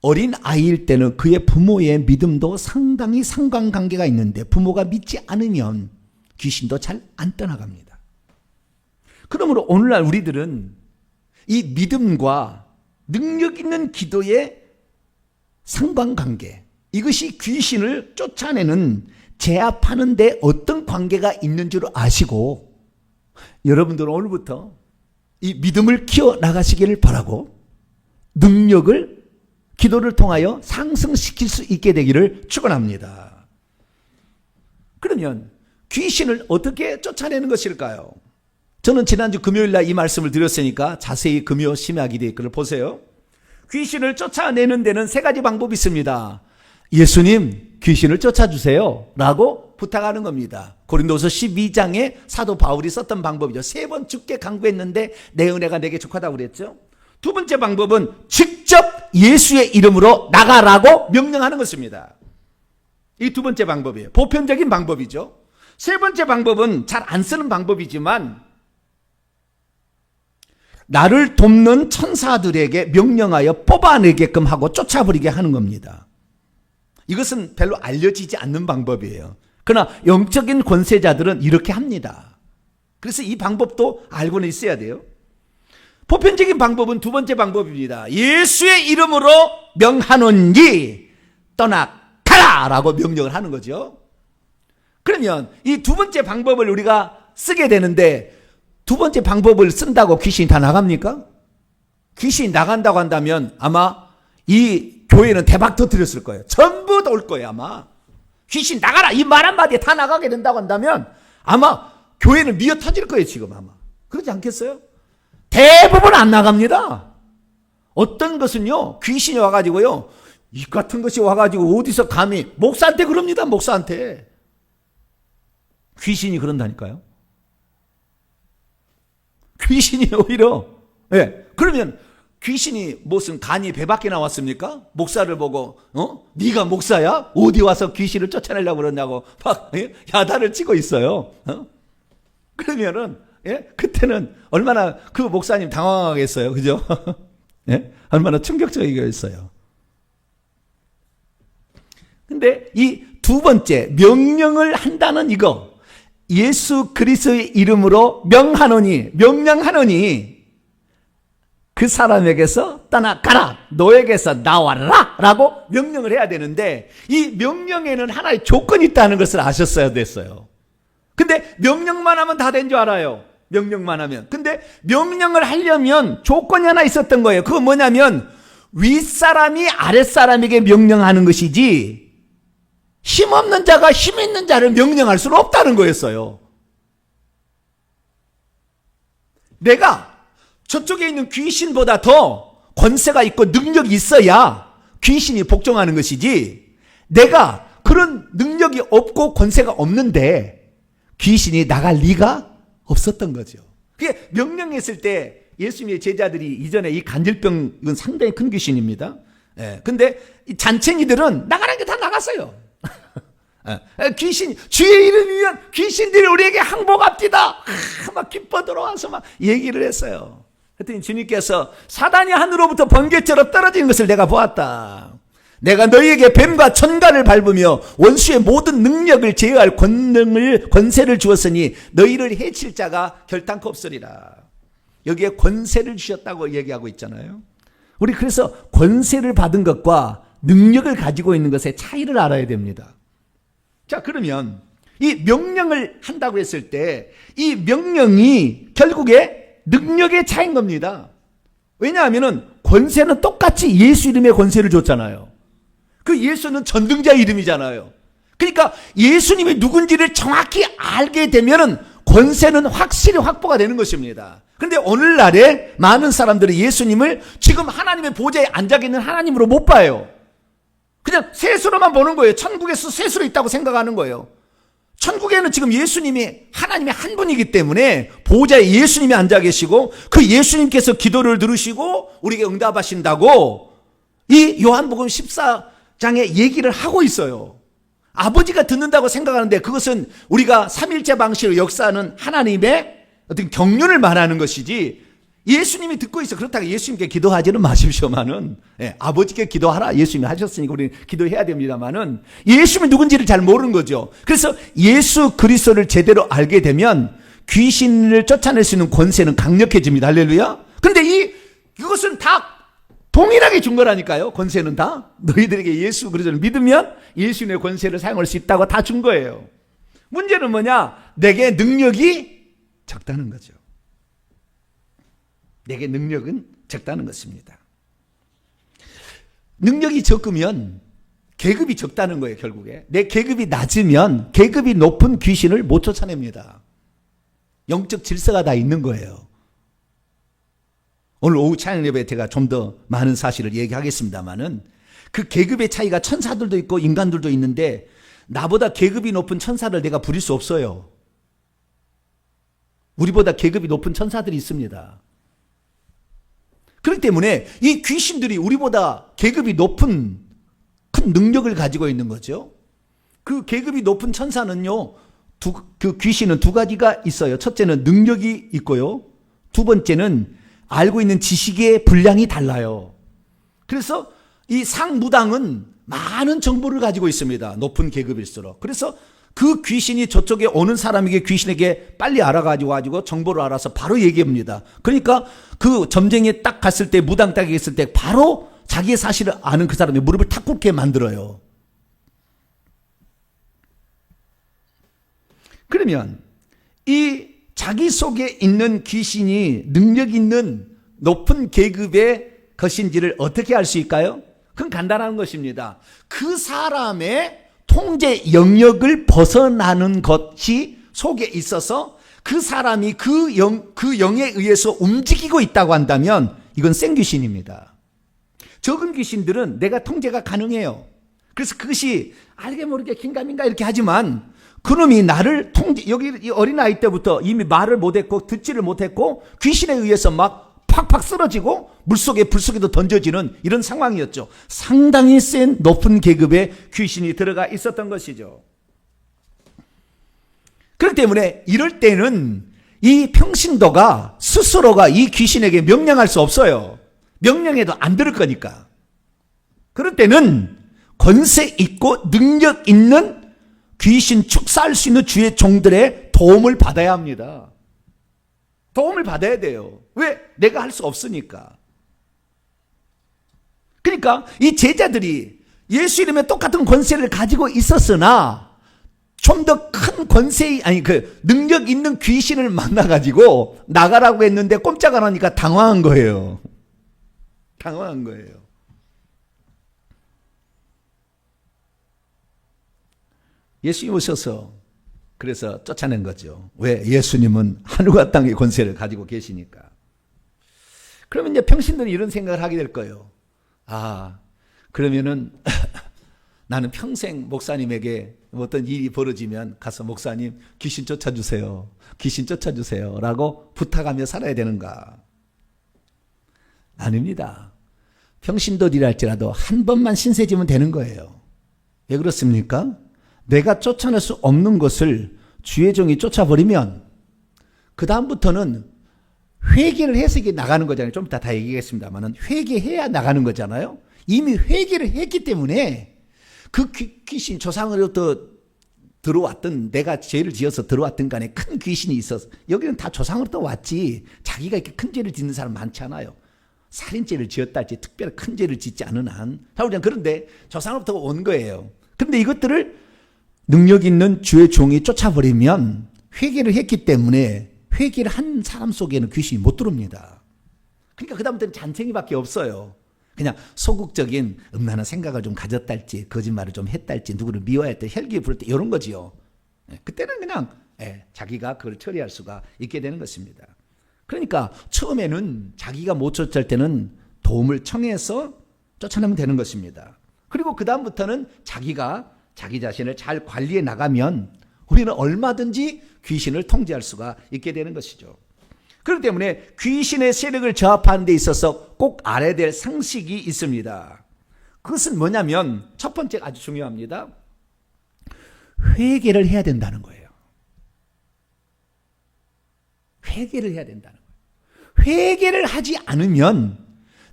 어린 아이일 때는 그의 부모의 믿음도 상당히 상관관계가 있는데 부모가 믿지 않으면 귀신도 잘 안 떠나갑니다. 그러므로 오늘날 우리들은 이 믿음과 능력 있는 기도의 상관관계, 이것이 귀신을 쫓아내는, 제압하는 데 어떤 관계가 있는 줄 아시고 여러분들은 오늘부터 이 믿음을 키워나가시기를 바라고 능력을 기도를 통하여 상승시킬 수 있게 되기를 축원합니다. 그러면 귀신을 어떻게 쫓아내는 것일까요? 저는 지난주 금요일날 이 말씀을 드렸으니까 자세히 금요 심야기 댓글을 보세요. 귀신을 쫓아내는 데는 세 가지 방법이 있습니다. 예수님, 귀신을 쫓아주세요 라고 부탁하는 겁니다. 고린도서 12장에 사도 바울이 썼던 방법이죠. 3번 죽게 강구했는데 내 은혜가 내게 족하다고 그랬죠. 두 번째 방법은 직접 예수의 이름으로 나가라고 명령하는 것입니다. 이 두 번째 방법이에요. 보편적인 방법이죠. 세 번째 방법은 잘 안 쓰는 방법이지만 나를 돕는 천사들에게 명령하여 뽑아내게끔 하고 쫓아버리게 하는 겁니다. 이것은 별로 알려지지 않는 방법이에요. 그러나 영적인 권세자들은 이렇게 합니다. 그래서 이 방법도 알고는 있어야 돼요. 보편적인 방법은 두 번째 방법입니다. 예수의 이름으로 명하노니 떠나가라 라고 명령을 하는 거죠. 그러면 이 두 번째 방법을 우리가 쓰게 되는데 두 번째 방법을 쓴다고 귀신이 다 나갑니까? 귀신이 나간다고 한다면 아마 이 교회는 대박 터뜨렸을 거예요. 전부 다 올 거예요. 아마 귀신 나가라 이 말 한마디에 다 나가게 된다고 한다면 아마 교회는 미어 터질 거예요. 지금 아마 그렇지 않겠어요? 대부분 안 나갑니다. 어떤 것은요 귀신이 와가지고요 이 같은 것이 와가지고 어디서 감히 목사한테 그럽니다. 목사한테 귀신이 그런다니까요. 귀신이 오히려 그러면 귀신이 무슨 간이 배 밖에 나왔습니까? 목사를 보고 네가 목사야? 어디 와서 귀신을 쫓아내려고 그러냐고 막 야단을 치고 있어요. 그러면은 그때는 얼마나 그 목사님 당황하겠어요. 그죠? 얼마나 충격적이겠어요. 근데 이 두 번째 명령을 한다는 이거 예수 그리스도의 이름으로 명령하노니 그 사람에게서 떠나가라 너에게서 나와라 라고 명령을 해야 되는데 이 명령에는 하나의 조건이 있다는 것을 아셨어야 됐어요. 근데 명령만 하면 다 된 줄 알아요. 명령만 하면. 근데 명령을 하려면 조건이 하나 있었던 거예요. 그건 뭐냐면 윗사람이 아랫사람에게 명령하는 것이지 힘없는 자가 힘 있는 자를 명령할 수는 없다는 거였어요. 내가 저쪽에 있는 귀신보다 더 권세가 있고 능력이 있어야 귀신이 복종하는 것이지 내가 그런 능력이 없고 권세가 없는데 귀신이 나갈 리가 없었던 거죠. 그게 명령했을 때 예수님의 제자들이 이전에 이 간질병, 이건 상당히 큰 귀신입니다. 예. 근데 이 잔챙이들은 나가는 게 다 나갔어요. 귀신, 주의 이름 위한 귀신들이 우리에게 항복합디다. 막 기뻐 들어와서 막 얘기를 했어요. 그랬더니 주님께서 사단이 하늘로부터 번개처럼 떨어지는 것을 내가 보았다. 내가 너희에게 뱀과 천가를 밟으며 원수의 모든 능력을 제어할 권세를 주었으니 너희를 해칠 자가 결단코 없으리라. 여기에 권세를 주셨다고 얘기하고 있잖아요. 우리 그래서 권세를 받은 것과 능력을 가지고 있는 것의 차이를 알아야 됩니다. 자, 그러면 이 명령을 한다고 했을 때 이 명령이 결국에 능력의 차이인 겁니다. 왜냐하면 권세는 똑같이 예수 이름의 권세를 줬잖아요. 그 예수는 전능자 이름이잖아요. 그러니까 예수님이 누군지를 정확히 알게 되면은 권세는 확실히 확보가 되는 것입니다. 그런데 오늘날에 많은 사람들이 예수님을 지금 하나님의 보좌에 앉아 있는 하나님으로 못 봐요. 그냥 셋으로만 보는 거예요. 천국에서 셋으로 있다고 생각하는 거예요. 천국에는 지금 예수님이 하나님의 한 분이기 때문에 보좌에 예수님이 앉아 계시고 그 예수님께서 기도를 들으시고 우리에게 응답하신다고 이 요한복음 14장에 얘기를 하고 있어요. 아버지가 듣는다고 생각하는데 그것은 우리가 삼일째 방식으로 역사하는 하나님의 어떤 경륜을 말하는 것이지 예수님이 듣고 있어. 그렇다고 예수님께 기도하지는 마십시오만은, 아버지께 기도하라 예수님이 하셨으니까 우리는 기도해야 됩니다만은 예수님이 누군지를 잘 모르는 거죠. 그래서 예수 그리스도를 제대로 알게 되면 귀신을 쫓아낼 수 있는 권세는 강력해집니다. 할렐루야. 그런데 이것은 다 동일하게 준 거라니까요. 권세는 다 너희들에게 예수 그리스도를 믿으면 예수님의 권세를 사용할 수 있다고 다 준 거예요. 문제는 뭐냐? 내게 능력이 적다는 거죠. 내게 능력은 적다는 것입니다. 능력이 적으면 계급이 적다는 거예요. 결국에 내 계급이 낮으면 계급이 높은 귀신을 못 쫓아냅니다. 영적 질서가 다 있는 거예요. 오늘 오후 찬양 예배에 제가 좀 더 많은 사실을 얘기하겠습니다만은 그 계급의 차이가 천사들도 있고 인간들도 있는데 나보다 계급이 높은 천사를 내가 부릴 수 없어요. 우리보다 계급이 높은 천사들이 있습니다. 그렇기 때문에 이 귀신들이 우리보다 계급이 높은 큰 능력을 가지고 있는 거죠. 그 계급이 높은 천사는요, 그 귀신은 두 가지가 있어요. 첫째는 능력이 있고요. 두 번째는 알고 있는 지식의 분량이 달라요. 그래서 이 상무당은 많은 정보를 가지고 있습니다. 높은 계급일수록. 그래서 그 귀신이 저쪽에 오는 사람에게 귀신에게 빨리 알아가지고 정보를 알아서 바로 얘기합니다. 그러니까 그 점쟁이에 딱 갔을 때 무당 딱 있을 때 바로 자기의 사실을 아는 그 사람의 무릎을 탁 꿇게 만들어요. 그러면 이 자기 속에 있는 귀신이 능력 있는 높은 계급의 것인지를 어떻게 알 수 있을까요? 그건 간단한 것입니다. 그 사람의 통제 영역을 벗어나는 것이 속에 있어서 그 사람이 그 영에 의해서 움직이고 있다고 한다면 이건 센 귀신입니다. 적은 귀신들은 내가 통제가 가능해요. 그래서 그것이 알게 모르게 긴가민가 이렇게 하지만 그놈이 나를 여기 이 어린아이 때부터 이미 말을 못했고 듣지를 못했고 귀신에 의해서 막 팍팍 쓰러지고 물속에 불속에도 던져지는 이런 상황이었죠. 상당히 센 높은 계급의 귀신이 들어가 있었던 것이죠. 그렇기 때문에 이럴 때는 이 평신도가 스스로가 이 귀신에게 명령할 수 없어요. 명령해도 안 들을 거니까. 그럴 때는 권세 있고 능력 있는 귀신 축사할 수 있는 주의 종들의 도움을 받아야 합니다. 도움을 받아야 돼요. 왜? 내가 할 수 없으니까. 그러니까 이 제자들이 예수 이름에 똑같은 권세를 가지고 있었으나 좀 더 큰 능력 있는 귀신을 만나가지고 나가라고 했는데 꼼짝 안 하니까 당황한 거예요. 당황한 거예요. 예수님 오셔서 그래서 쫓아낸 거죠. 왜? 예수님은 하늘과 땅의 권세를 가지고 계시니까. 그러면 이제 평신들은 이런 생각을 하게 될 거예요. 아, 그러면은 나는 평생 목사님에게 어떤 일이 벌어지면 가서 목사님 귀신 쫓아주세요. 귀신 쫓아주세요. 라고 부탁하며 살아야 되는가. 아닙니다. 평신도들이라 할지라도 한 번만 신세지면 되는 거예요. 왜 그렇습니까? 내가 쫓아낼 수 없는 것을 주의 종이 쫓아버리면 그 다음부터는 회개를 해서 이게 나가는 거잖아요. 좀 이따 다 얘기하겠습니다만 회개해야 나가는 거잖아요. 이미 회개를 했기 때문에 그 귀신 조상으로부터 들어왔던, 내가 죄를 지어서 들어왔던 간에 큰 귀신이 있어서, 여기는 다 조상으로부터 왔지 자기가 이렇게 큰 죄를 짓는 사람 많지 않아요. 살인죄를 지었다 할지 특별히 큰 죄를 짓지 않은 한. 그런데 조상으로부터 온 거예요. 그런데 이것들을 능력 있는 주의 종이 쫓아버리면 회개를 했기 때문에 회개를 한 사람 속에는 귀신이 못 들어옵니다. 그러니까 그 다음부터는 잔챙이밖에 없어요. 그냥 소극적인 음란한 생각을 좀 가졌다 할지, 거짓말을 좀 했다 할지, 누구를 미워할 때, 혈기 부를 때 이런 거지요. 그때는 그냥 자기가 그걸 처리할 수가 있게 되는 것입니다. 그러니까 처음에는 자기가 못 쫓을 때는 도움을 청해서 쫓아내면 되는 것입니다. 그리고 그 다음부터는 자기가 자기 자신을 잘 관리해 나가면 우리는 얼마든지 귀신을 통제할 수가 있게 되는 것이죠. 그렇기 때문에 귀신의 세력을 저합하는 데 있어서 꼭 알아야 될 상식이 있습니다. 그것은 뭐냐면 첫 번째 아주 중요합니다. 회개를 해야 된다는 거예요. 회개를 해야 된다는 거예요. 회개를 하지 않으면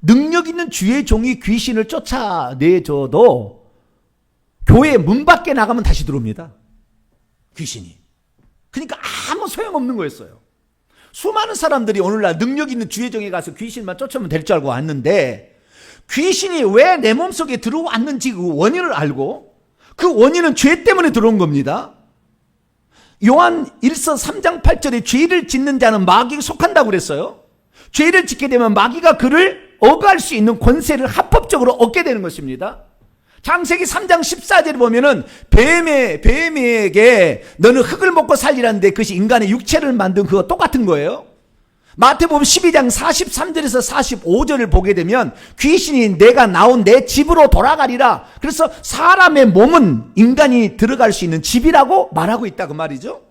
능력 있는 주의 종이 귀신을 쫓아내줘도 교회 문 밖에 나가면 다시 들어옵니다. 귀신이. 그러니까 아무 소용없는 거였어요. 수많은 사람들이 오늘날 능력 있는 주의 종에 가서 귀신만 쫓으면 될 줄 알고 왔는데 귀신이 왜 내 몸속에 들어왔는지 그 원인을 알고 그 원인은 죄 때문에 들어온 겁니다. 요한 1서 3장 8절에 죄를 짓는 자는 마귀에 속한다고 그랬어요. 죄를 짓게 되면 마귀가 그를 억할 수 있는 권세를 합법적으로 얻게 되는 것입니다. 창세기 3장 14절에 보면은 뱀에게 너는 흙을 먹고 살리라는데 그것이 인간의 육체를 만든 그거 똑같은 거예요. 마태복음 12장 43절에서 45절을 보게 되면 귀신이 내가 나온 내 집으로 돌아가리라. 그래서 사람의 몸은 인간이 들어갈 수 있는 집이라고 말하고 있다고 말이죠.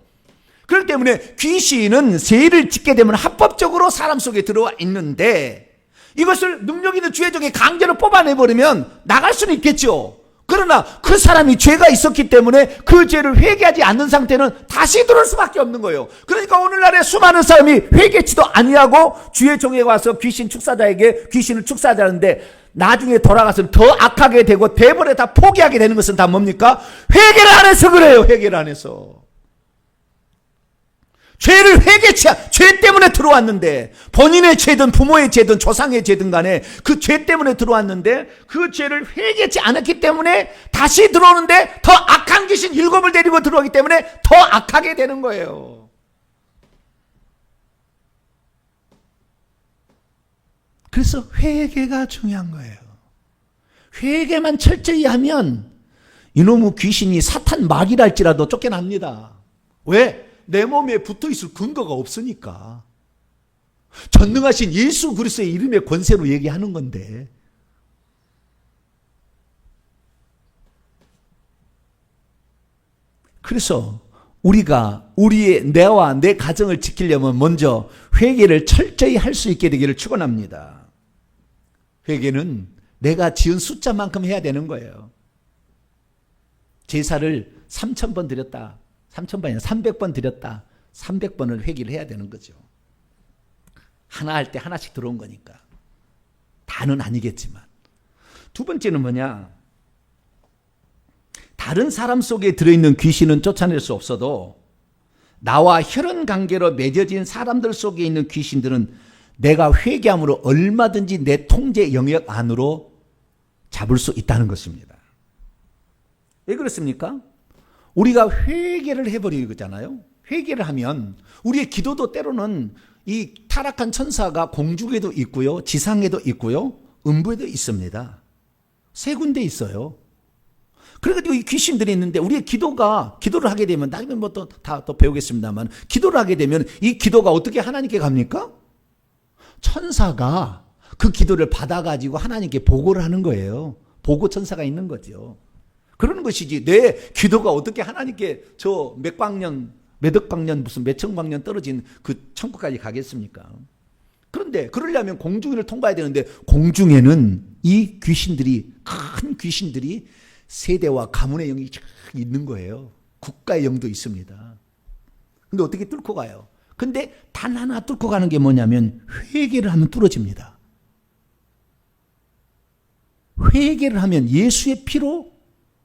그렇기 때문에 귀신은 죄를 짓게 되면 합법적으로 사람 속에 들어와 있는데 이것을 능력 있는 주의 종이 강제로 뽑아내버리면 나갈 수는 있겠죠. 그러나 그 사람이 죄가 있었기 때문에 그 죄를 회개하지 않는 상태는 다시 들어올 수밖에 없는 거예요. 그러니까 오늘날에 수많은 사람이 회개치도 아니하고 주의 종에 와서 귀신 축사자에게 귀신을 축사하자는데 나중에 돌아가서는 더 악하게 되고 대번에 다 포기하게 되는 것은 다 뭡니까? 회개를 안 해서 그래요. 회개를 안 해서. 죄를 죄 때문에 들어왔는데 본인의 죄든 부모의 죄든 조상의 죄든 간에 그 죄 때문에 들어왔는데 그 죄를 회개치 않았기 때문에 다시 들어오는데 더 악한 귀신 7을 데리고 들어오기 때문에 더 악하게 되는 거예요. 그래서 회개가 중요한 거예요. 회개만 철저히 하면 이놈의 귀신이 사탄 마귀랄지라도 쫓겨납니다. 왜? 내 몸에 붙어있을 근거가 없으니까. 전능하신 예수 그리스도의 이름의 권세로 얘기하는 건데. 그래서 우리가 우리의 내와 내 가정을 지키려면 먼저 회개를 철저히 할 수 있게 되기를 축원합니다. 회개는 내가 지은 숫자만큼 해야 되는 거예요. 제사를 3,000번 드렸다. 3,000번이 아니라 300번 드렸다. 300번을 회개를 해야 되는 거죠. 하나 할 때 하나씩 들어온 거니까. 다는 아니겠지만. 두 번째는 뭐냐? 다른 사람 속에 들어있는 귀신은 쫓아낼 수 없어도 나와 혈연 관계로 맺어진 사람들 속에 있는 귀신들은 내가 회개함으로 얼마든지 내 통제 영역 안으로 잡을 수 있다는 것입니다. 왜 그렇습니까? 우리가 회개를 해버리잖아요. 회개를 하면 우리의 기도도 때로는 이 타락한 천사가 공중에도 있고요, 지상에도 있고요, 음부에도 있습니다. 세 군데 있어요. 그래가지고 이 귀신들이 있는데 우리의 기도를 하게 되면 나중에 뭐 또 배우겠습니다만 기도를 하게 되면 이 기도가 어떻게 하나님께 갑니까? 천사가 그 기도를 받아가지고 하나님께 보고를 하는 거예요. 보고 천사가 있는 거죠. 그러는 것이지 내 기도가 어떻게 하나님께 저 몇억 광년 무슨 몇천 광년 떨어진 그 천국까지 가겠습니까? 그런데 그러려면 공중위를 통과해야 되는데 공중에는 이 귀신들이, 큰 귀신들이 세대와 가문의 영이 있는 거예요. 국가의 영도 있습니다. 근데 어떻게 뚫고 가요? 근데 단 하나 뚫고 가는 게 뭐냐면 회개를 하면 뚫어집니다. 회개를 하면, 예수의 피로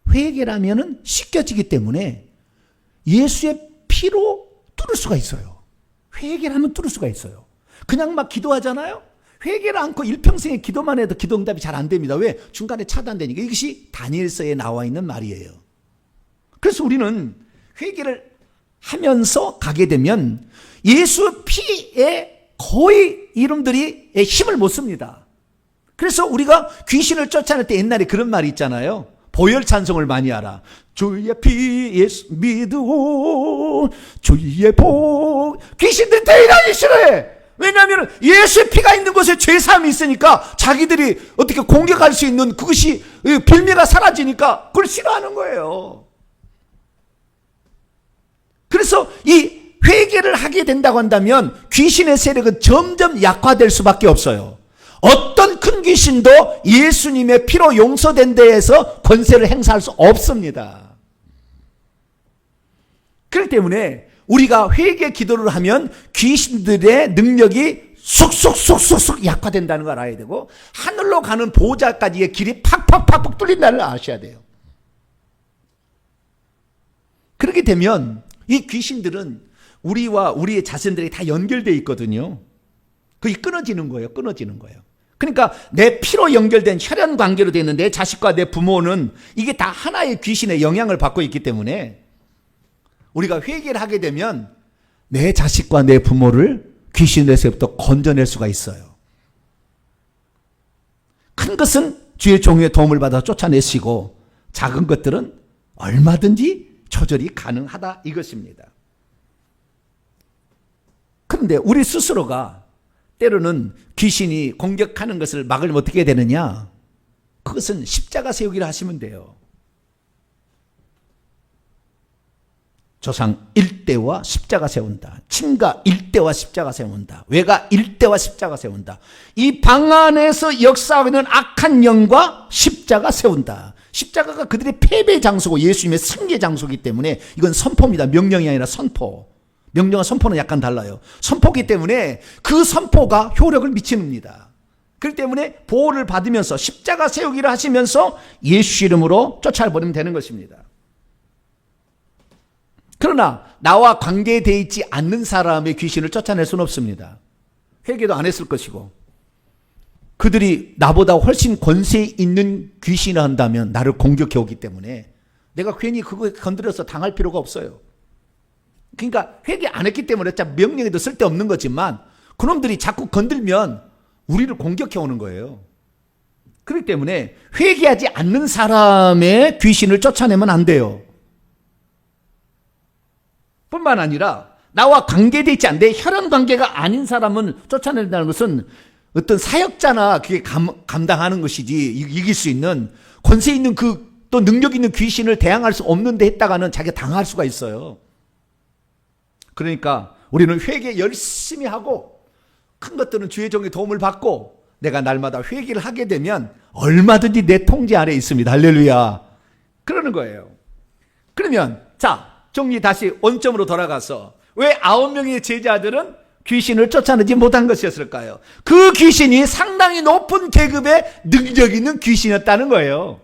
회개를 하면은 씻겨지기 때문에 예수의 피로 뚫을 수가 있어요. 회개를 하면 뚫을 수가 있어요. 그냥 막 기도하잖아요. 회개를 않고 일평생에 기도만 해도 기도 응답이 잘 안 됩니다. 왜? 중간에 차단되니까. 이것이 다니엘서에 나와 있는 말이에요. 그래서 우리는 회개를 하면서 가게 되면 예수 피에 거의 이놈들이 힘을 못 씁니다. 그래서 우리가 귀신을 쫓아낼 때 옛날에 그런 말이 있잖아요. 보혈 찬송을 많이 하라. 주의 피 예수 믿으오 주의 복. 귀신들이 대단히 싫어해. 왜냐하면 예수의 피가 있는 곳에 죄사함이 있으니까 자기들이 어떻게 공격할 수 있는 그것이 빌미가 사라지니까 그걸 싫어하는 거예요. 그래서 이 회개를 하게 된다고 한다면 귀신의 세력은 점점 약화될 수밖에 없어요. 어떤 큰 귀신도 예수님의 피로 용서된 데에서 권세를 행사할 수 없습니다. 그렇기 때문에 우리가 회개 기도를 하면 귀신들의 능력이 쑥쑥 약화된다는 걸 알아야 되고, 하늘로 가는 보호자까지의 길이 팍팍팍 뚫린다는 걸 아셔야 돼요. 그렇게 되면 이 귀신들은 우리와 우리의 자신들이 다 연결되어 있거든요. 그게 끊어지는 거예요. 끊어지는 거예요. 그러니까 내 피로 연결된 혈연 관계로 되어 있는 내 자식과 내 부모는 이게 다 하나의 귀신의 영향을 받고 있기 때문에 우리가 회개를 하게 되면 내 자식과 내 부모를 귀신에서부터 건져낼 수가 있어요. 큰 것은 주의 종의 도움을 받아 쫓아내시고 작은 것들은 얼마든지 조절이 가능하다 이것입니다. 그런데 우리 스스로가 때로는 귀신이 공격하는 것을 막으려면 어떻게 해야 되느냐? 그것은 십자가 세우기를 하시면 돼요. 조상 일대와 십자가 세운다. 친가 일대와 십자가 세운다. 외가 일대와 십자가 세운다. 이 방 안에서 역사하고 있는 악한 영과 십자가 세운다. 십자가가 그들의 패배 장소고 예수님의 승리 장소이기 때문에 이건 선포입니다. 명령이 아니라 선포. 명령과 선포는 약간 달라요. 선포기 때문에 그 선포가 효력을 미칩니다. 그렇기 때문에 보호를 받으면서 십자가 세우기를 하시면서 예수 이름으로 쫓아버리면 되는 것입니다. 그러나 나와 관계되어 있지 않는 사람의 귀신을 쫓아낼 수는 없습니다. 회개도 안 했을 것이고, 그들이 나보다 훨씬 권세 있는 귀신을 한다면 나를 공격해 오기 때문에 내가 괜히 그거 건드려서 당할 필요가 없어요. 그러니까 회개 안 했기 때문에 명령에도 쓸데없는 거지만 그놈들이 자꾸 건들면 우리를 공격해 오는 거예요. 그렇기 때문에 회개하지 않는 사람의 귀신을 쫓아내면 안 돼요. 뿐만 아니라 나와 관계되어 있지 않는데 혈연 관계가 아닌 사람은 쫓아낸다는 것은 어떤 사역자나 그게 감당하는 것이지, 이길 수 있는 권세 있는 또 능력 있는 귀신을 대항할 수 없는데 했다가는 자기가 당할 수가 있어요. 그러니까 우리는 회개 열심히 하고 큰 것들은 주의 종의 도움을 받고 내가 날마다 회개를 하게 되면 얼마든지 내 통제 아래에 있습니다. 할렐루야. 그러는 거예요. 그러면 정리 다시 원점으로 돌아가서 왜 9명의 제자들은 귀신을 쫓아내지 못한 것이었을까요? 그 귀신이 상당히 높은 계급의 능력 있는 귀신이었다는 거예요.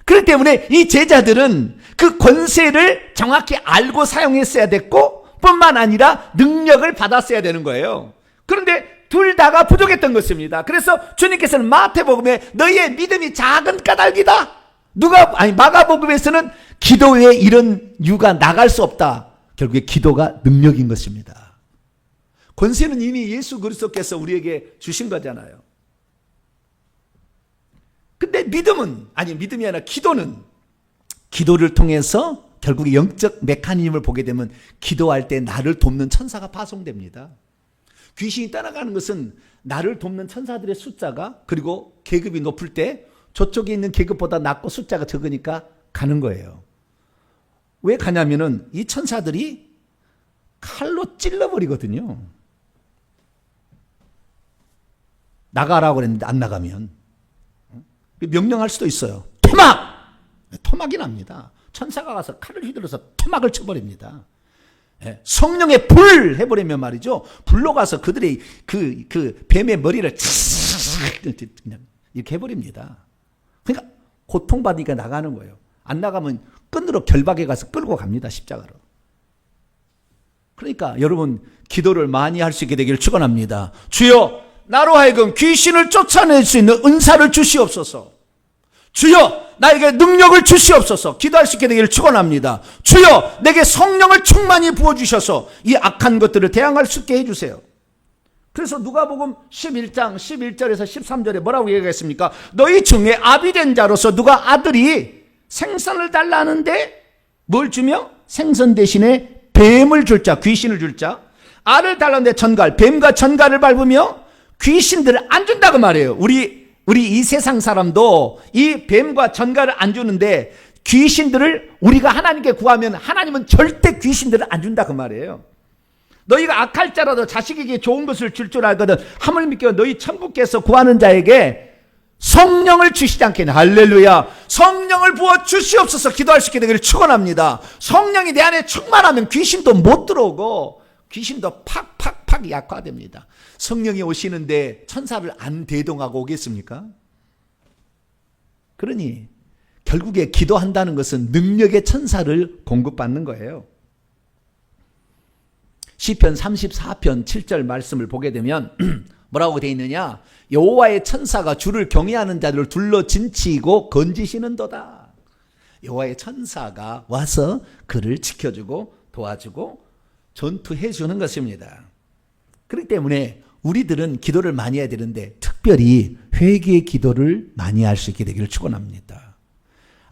그렇기 때문에 이 제자들은 그 권세를 정확히 알고 사용했어야 됐고 뿐만 아니라 능력을 받았어야 되는 거예요. 그런데 둘 다가 부족했던 것입니다. 그래서 주님께서는 마태복음에 너희의 믿음이 작은 까닭이다. 마가복음에서는 기도 외에 이런 유가 나갈 수 없다. 결국에 기도가 능력인 것입니다. 권세는 이미 예수 그리스도께서 우리에게 주신 거잖아요. 근데 믿음이 아니라 기도를 통해서 결국에 영적 메커니즘을 보게 되면 기도할 때 나를 돕는 천사가 파송됩니다. 귀신이 따라가는 것은 나를 돕는 천사들의 숫자가, 그리고 계급이 높을 때 저쪽에 있는 계급보다 낮고 숫자가 적으니까 가는 거예요. 왜 가냐면은 이 천사들이 칼로 찔러버리거든요. 나가라고 그랬는데 안 나가면 명령할 수도 있어요. 토막! 토막이 납니다. 천사가 가서 칼을 휘둘러서 토막을 쳐버립니다. 성령의 불 해버리면 말이죠. 불로 가서 그들의 그 뱀의 머리를 그냥 이렇게 해버립니다. 그러니까 고통받으니까 나가는 거예요. 안 나가면 끈으로 결박에 가서 끌고 갑니다. 십자가로. 그러니까 여러분 기도를 많이 할 수 있게 되기를 축원합니다. 주여 나로 하여금 귀신을 쫓아낼 수 있는 은사를 주시옵소서. 주여 나에게 능력을 주시옵소서. 기도할 수 있게 되기를 축원합니다. 주여 내게 성령을 충만히 부어주셔서 이 악한 것들을 대항할 수 있게 해주세요. 그래서 누가복음 11장 11절에서 13절에 뭐라고 얘기했습니까? 너희 중에 아비된 자로서 누가 아들이 생선을 달라 하는데 뭘 주며? 생선 대신에 뱀을 줄 자, 귀신을 줄 자. 알을 달라는데 전갈, 뱀과 전갈을 밟으며 귀신들을 안 준다고 말해요. 우리 이 세상 사람도 이 뱀과 전갈을 안 주는데 귀신들을 우리가 하나님께 구하면 하나님은 절대 귀신들을 안 준다고 말이에요. 너희가 악할 자라도 자식에게 좋은 것을 줄 알거든 하물며 너희 천부께서 구하는 자에게 성령을 주시지 않겠냐. 할렐루야. 성령을 부어 주시옵소서. 기도할 수 있게 되기를 축원합니다. 성령이 내 안에 충만하면 귀신도 못 들어오고 귀신도 팍팍팍 약화됩니다. 성령이 오시는데 천사를 안 대동하고 오겠습니까? 그러니 결국에 기도한다는 것은 능력의 천사를 공급받는 거예요. 시편 34편 7절 말씀을 보게 되면 뭐라고 되어 있느냐? 여호와의 천사가 주를 경외하는 자들을 둘러 진치고 건지시는도다. 여호와의 천사가 와서 그를 지켜주고 도와주고 전투해 주는 것입니다. 그렇기 때문에 우리들은 기도를 많이 해야 되는데 특별히 회개의 기도를 많이 할 수 있게 되기를 축원합니다.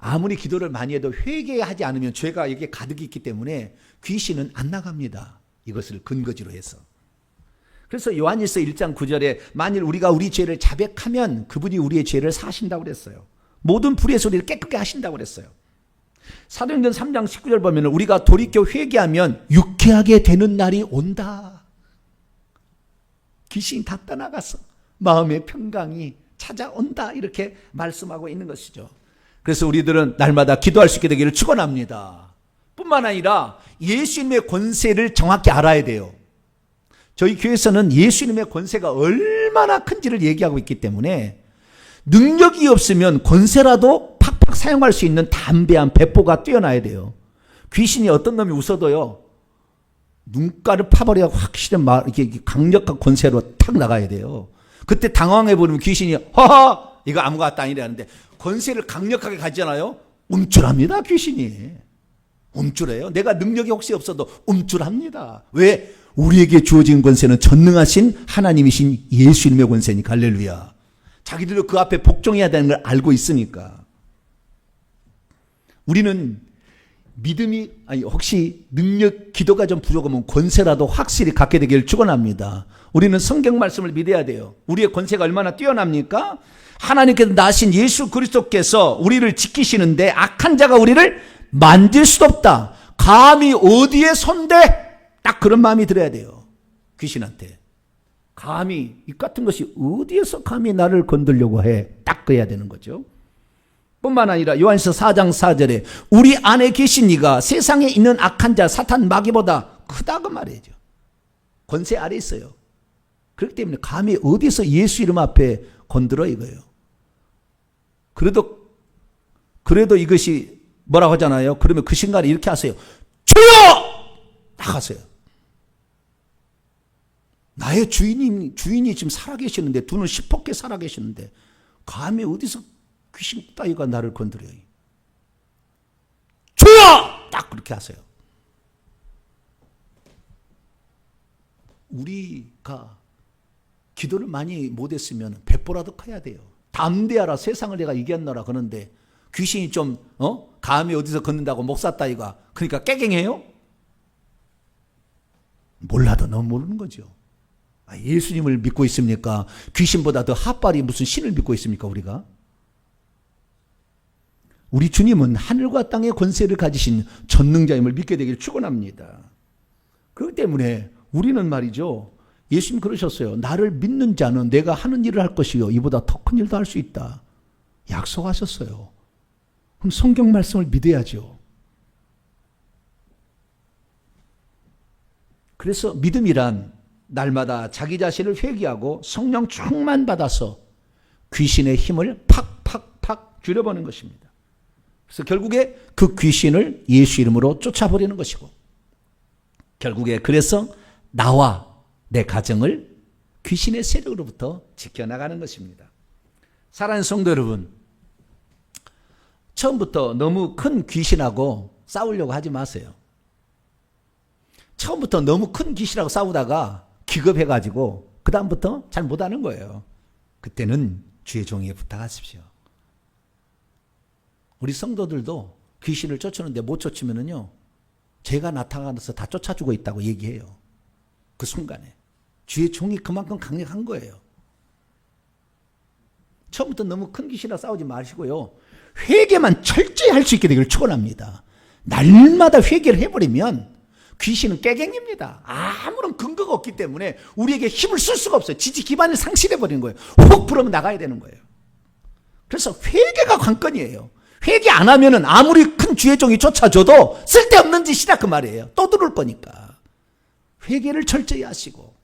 아무리 기도를 많이 해도 회개하지 않으면 죄가 여기에 가득 있기 때문에 귀신은 안 나갑니다. 이것을 근거지로 해서. 그래서 요한일서 1장 9절에 만일 우리가 우리 죄를 자백하면 그분이 우리의 죄를 사하신다고 그랬어요. 모든 불의 소리를 깨끗게 하신다고 그랬어요. 사도행전 3장 19절 보면 우리가 돌이켜 회개하면 유쾌하게 되는 날이 온다. 귀신이 다 떠나가서 마음의 평강이 찾아온다. 이렇게 말씀하고 있는 것이죠. 그래서 우리들은 날마다 기도할 수 있게 되기를 축원합니다. 뿐만 아니라 예수님의 권세를 정확히 알아야 돼요. 저희 교회에서는 예수님의 권세가 얼마나 큰지를 얘기하고 있기 때문에 능력이 없으면 권세라도 팍팍 사용할 수 있는 담대한 배포가 뛰어나야 돼요. 귀신이 어떤 놈이 웃어도요, 눈가를 파버려 확실히 이렇게 강력한 권세로 탁 나가야 돼요. 그때 당황해버리면 귀신이 허허 이거 아무것도 아니라는데 권세를 강력하게 가지잖아요. 움찔합니다. 귀신이. 움찔해요. 내가 능력이 혹시 없어도 움찔합니다. 왜? 우리에게 주어진 권세는 전능하신 하나님이신 예수님의 권세니까. 할렐루야. 자기들도 그 앞에 복종해야 되는 걸 알고 있으니까. 우리는 믿음이 혹시 능력 기도가 좀 부족하면 권세라도 확실히 갖게 되기를 축원합니다. 우리는 성경 말씀을 믿어야 돼요. 우리의 권세가 얼마나 뛰어납니까? 하나님께서 나신 예수 그리스도께서 우리를 지키시는데 악한 자가 우리를 만질 수도 없다. 감히 어디에 손대? 딱 그런 마음이 들어야 돼요. 귀신한테. 감히 이 같은 것이 어디에서 감히 나를 건들려고 해? 딱 그래야 되는 거죠. 뿐만 아니라 요한일서 4장 4절에 우리 안에 계신 이가 세상에 있는 악한 자 사탄 마귀보다 크다고 말이죠. 권세 아래 있어요. 그렇기 때문에 감히 어디서 예수 이름 앞에 건들어 이거예요. 그래도 이것이 뭐라고 하잖아요. 그러면 그 순간에 이렇게 하세요. 주여! 딱 하세요. 나의 주인이 지금 살아계시는데, 두 눈 시퍼게 살아계시는데, 감히 어디서 귀신 따위가 나를 건드려요. 주여! 딱 그렇게 하세요. 우리가 기도를 많이 못했으면 배포라도 커야 돼요. 담대하라 세상을 내가 이겼노라 그러는데 귀신이 좀 감히 어디서 걷는다고 목사 따위가 그러니까 깨갱해요? 몰라도 너무 모르는 거죠. 예수님을 믿고 있습니까? 귀신보다 더 핫발이 무슨 신을 믿고 있습니까 우리가? 우리 주님은 하늘과 땅의 권세를 가지신 전능자임을 믿게 되기를 축원합니다. 그렇기 때문에 우리는 말이죠. 예수님 그러셨어요. 나를 믿는 자는 내가 하는 일을 할 것이요 이보다 더 큰 일도 할 수 있다. 약속하셨어요. 그럼 성경 말씀을 믿어야죠. 그래서 믿음이란 날마다 자기 자신을 회개하고 성령 충만받아서 귀신의 힘을 팍팍팍 줄여보는 것입니다. 그래서 결국에 그 귀신을 예수 이름으로 쫓아버리는 것이고, 결국에 그래서 나와 내 가정을 귀신의 세력으로부터 지켜나가는 것입니다. 사랑하는 성도 여러분, 처음부터 너무 큰 귀신하고 싸우려고 하지 마세요. 처음부터 너무 큰 귀신하고 싸우다가 기겁해가지고 그 다음부터 잘 못하는 거예요. 그때는 주의 종에게 부탁하십시오. 우리 성도들도 귀신을 쫓으는데 못 쫓으면은요, 제가 나타나서 다 쫓아주고 있다고 얘기해요. 그 순간에 주의 종이 그만큼 강력한 거예요. 처음부터 너무 큰 귀신이랑 싸우지 마시고요, 회개만 철저히 할 수 있게 되기를 축원합니다. 날마다 회개를 해버리면 귀신은 깨갱입니다. 아무런 근거가 없기 때문에 우리에게 힘을 쓸 수가 없어요. 지지 기반을 상실해버리는 거예요. 훅 불으면 나가야 되는 거예요. 그래서 회개가 관건이에요. 회개 안 하면은 아무리 큰 주의 종이 쫓아줘도 쓸데없는 짓이다 그 말이에요. 또 들어올 거니까. 회개를 철저히 하시고,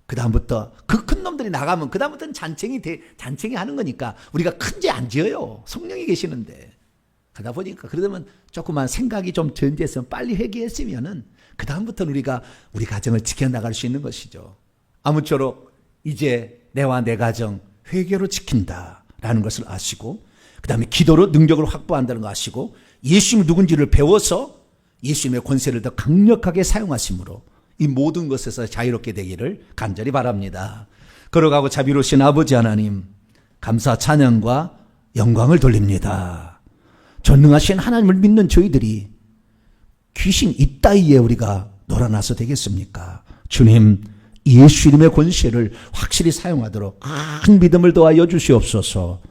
그 다음부터 그 큰 놈들이 나가면 그 다음부터는 잔챙이 하는 거니까 우리가 큰 죄 안 지어요. 성령이 계시는데. 그러다 보니까 그러면 조그만 생각이 좀 전제했으면 빨리 회개했으면은 그 다음부터는 우리가 우리 가정을 지켜나갈 수 있는 것이죠. 아무쪼록 이제 내와 내 가정 회개로 지킨다라는 것을 아시고, 그 다음에 기도로 능력을 확보한다는 거 아시고, 예수님이 누군지를 배워서 예수님의 권세를 더 강력하게 사용하심으로 이 모든 것에서 자유롭게 되기를 간절히 바랍니다. 걸어가고 자비로우신 아버지 하나님, 감사 찬양과 영광을 돌립니다. 전능하신 하나님을 믿는 저희들이 귀신 이따위에 우리가 놀아나서 되겠습니까? 주님, 예수 이름의 권세를 확실히 사용하도록 큰 믿음을 더하여 주시옵소서.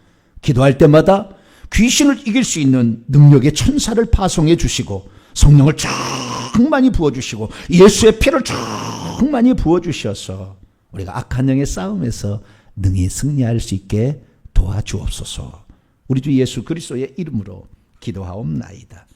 기도할 때마다 귀신을 이길 수 있는 능력의 천사를 파송해 주시고, 성령을 충만히 부어주시고, 예수의 피를 충만히 부어주셔서 우리가 악한 영의 싸움에서 능히 승리할 수 있게 도와주옵소서. 우리 주 예수 그리스도의 이름으로 기도하옵나이다.